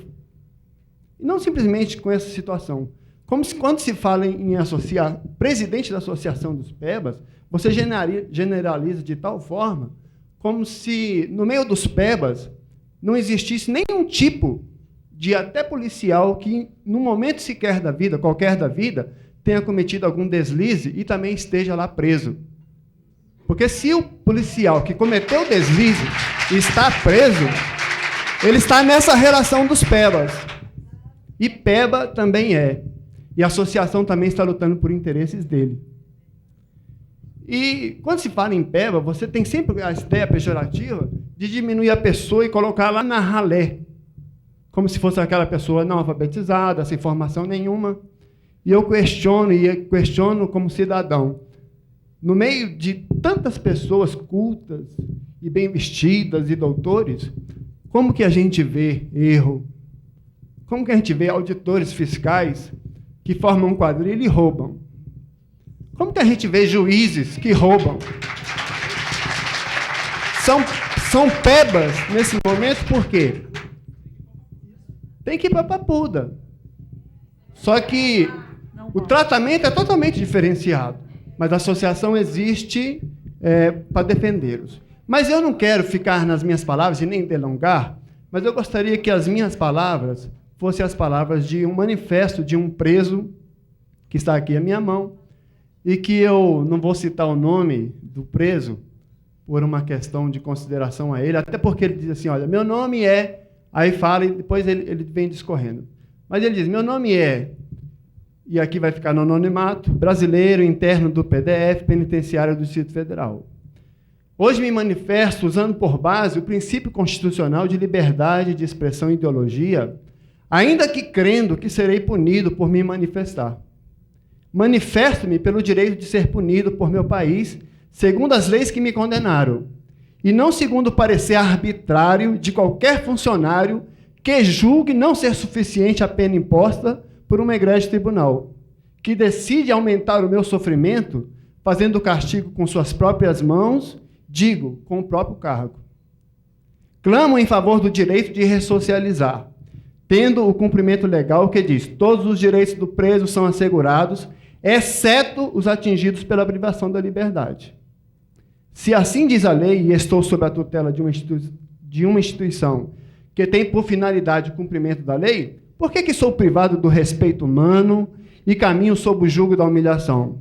E não simplesmente com essa situação. Quando se fala em associar presidente da Associação dos PEBAs, você generaliza de tal forma como se, no meio dos PEBAs, não existisse nenhum tipo de até policial que, no momento sequer da vida, qualquer da vida, tenha cometido algum deslize e também esteja lá preso. Porque se o policial que cometeu o deslize está preso, ele está nessa relação dos PEBAs. E PEBA também é. E a associação também está lutando por interesses dele. E quando se fala em PEBA, você tem sempre a ideia pejorativa de diminuir a pessoa e colocar lá na ralé, como se fosse aquela pessoa não alfabetizada, sem formação nenhuma. E eu questiono como cidadão. No meio de tantas pessoas cultas e bem vestidas e doutores, como que a gente vê erro? Como que a gente vê auditores fiscais que formam um quadrilho e roubam? Como que a gente vê juízes que roubam? são pebas nesse momento, por quê? Tem que ir para a Papuda. Só que o tratamento é totalmente diferenciado, mas a associação existe para defendê-los. Mas eu não quero ficar nas minhas palavras e nem delongar, mas eu gostaria que as minhas palavras fossem as palavras de um manifesto de um preso que está aqui à minha mão, e que eu não vou citar o nome do preso por uma questão de consideração a ele, até porque ele diz assim, olha, meu nome é... Aí fala e depois ele vem discorrendo. Mas ele diz, meu nome é... E aqui vai ficar no anonimato, brasileiro interno do PDF, penitenciário do Distrito Federal. Hoje me manifesto usando por base o princípio constitucional de liberdade de expressão e ideologia, ainda que crendo que serei punido por me manifestar. Manifesto-me pelo direito de ser punido por meu país, segundo as leis que me condenaram, e não segundo o parecer arbitrário de qualquer funcionário que julgue não ser suficiente a pena imposta por um egrégio tribunal, que decide aumentar o meu sofrimento, fazendo o castigo com suas próprias mãos, digo, com o próprio cargo. Clamo em favor do direito de ressocializar, tendo o cumprimento legal que diz, todos os direitos do preso são assegurados, exceto os atingidos pela privação da liberdade. Se assim diz a lei, e estou sob a tutela de uma instituição que tem por finalidade o cumprimento da lei, por que sou privado do respeito humano e caminho sob o jugo da humilhação?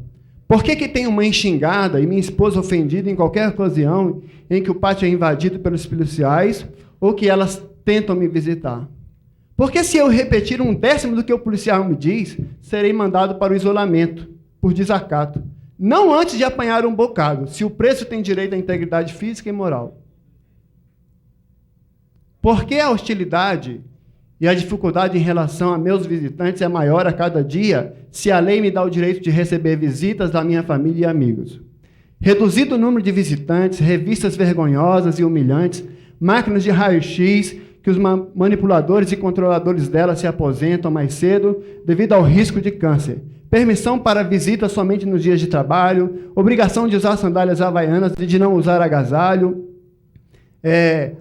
Por que tenho mãe xingada e minha esposa ofendida em qualquer ocasião em que o pátio é invadido pelos policiais ou que elas tentam me visitar? Porque se eu repetir 1/10 do que o policial me diz, serei mandado para o isolamento, por desacato. Não antes de apanhar um bocado, se o preso tem direito à integridade física e moral. Por que a hostilidade e a dificuldade em relação a meus visitantes é maior a cada dia, se a lei me dá o direito de receber visitas da minha família e amigos? Reduzido o número de visitantes, revistas vergonhosas e humilhantes, máquinas de raio-x, que os manipuladores e controladores dela se aposentam mais cedo devido ao risco de câncer. Permissão para visita somente nos dias de trabalho, obrigação de usar sandálias havaianas e de não usar agasalho,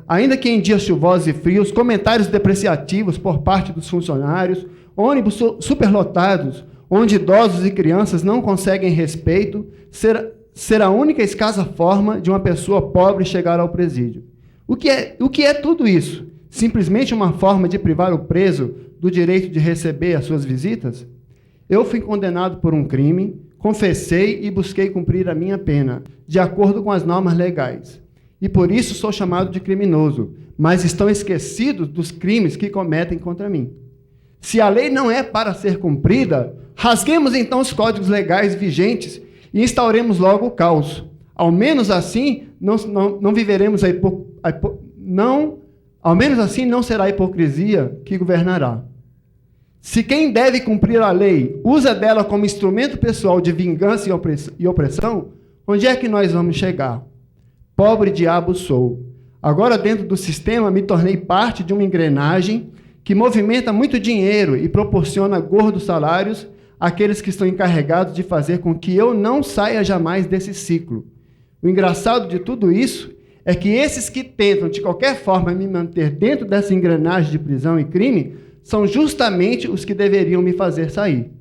ainda que em dias chuvosos e frios, comentários depreciativos por parte dos funcionários, ônibus superlotados, onde idosos e crianças não conseguem respeito, ser a única escassa forma de uma pessoa pobre chegar ao presídio. O que é tudo isso? Simplesmente uma forma de privar o preso do direito de receber as suas visitas? Eu fui condenado por um crime, confessei e busquei cumprir a minha pena, de acordo com as normas legais. E por isso sou chamado de criminoso, mas estão esquecidos dos crimes que cometem contra mim. Se a lei não é para ser cumprida, rasguemos então os códigos legais vigentes e instauremos logo o caos. Ao menos assim não viveremos ao menos assim não será a hipocrisia que governará. Se quem deve cumprir a lei usa dela como instrumento pessoal de vingança e opressão, onde é que nós vamos chegar? Pobre diabo sou. Agora, dentro do sistema, me tornei parte de uma engrenagem que movimenta muito dinheiro e proporciona gordos salários àqueles que estão encarregados de fazer com que eu não saia jamais desse ciclo. O engraçado de tudo isso é que esses que tentam, de qualquer forma, me manter dentro dessa engrenagem de prisão e crime são justamente os que deveriam me fazer sair.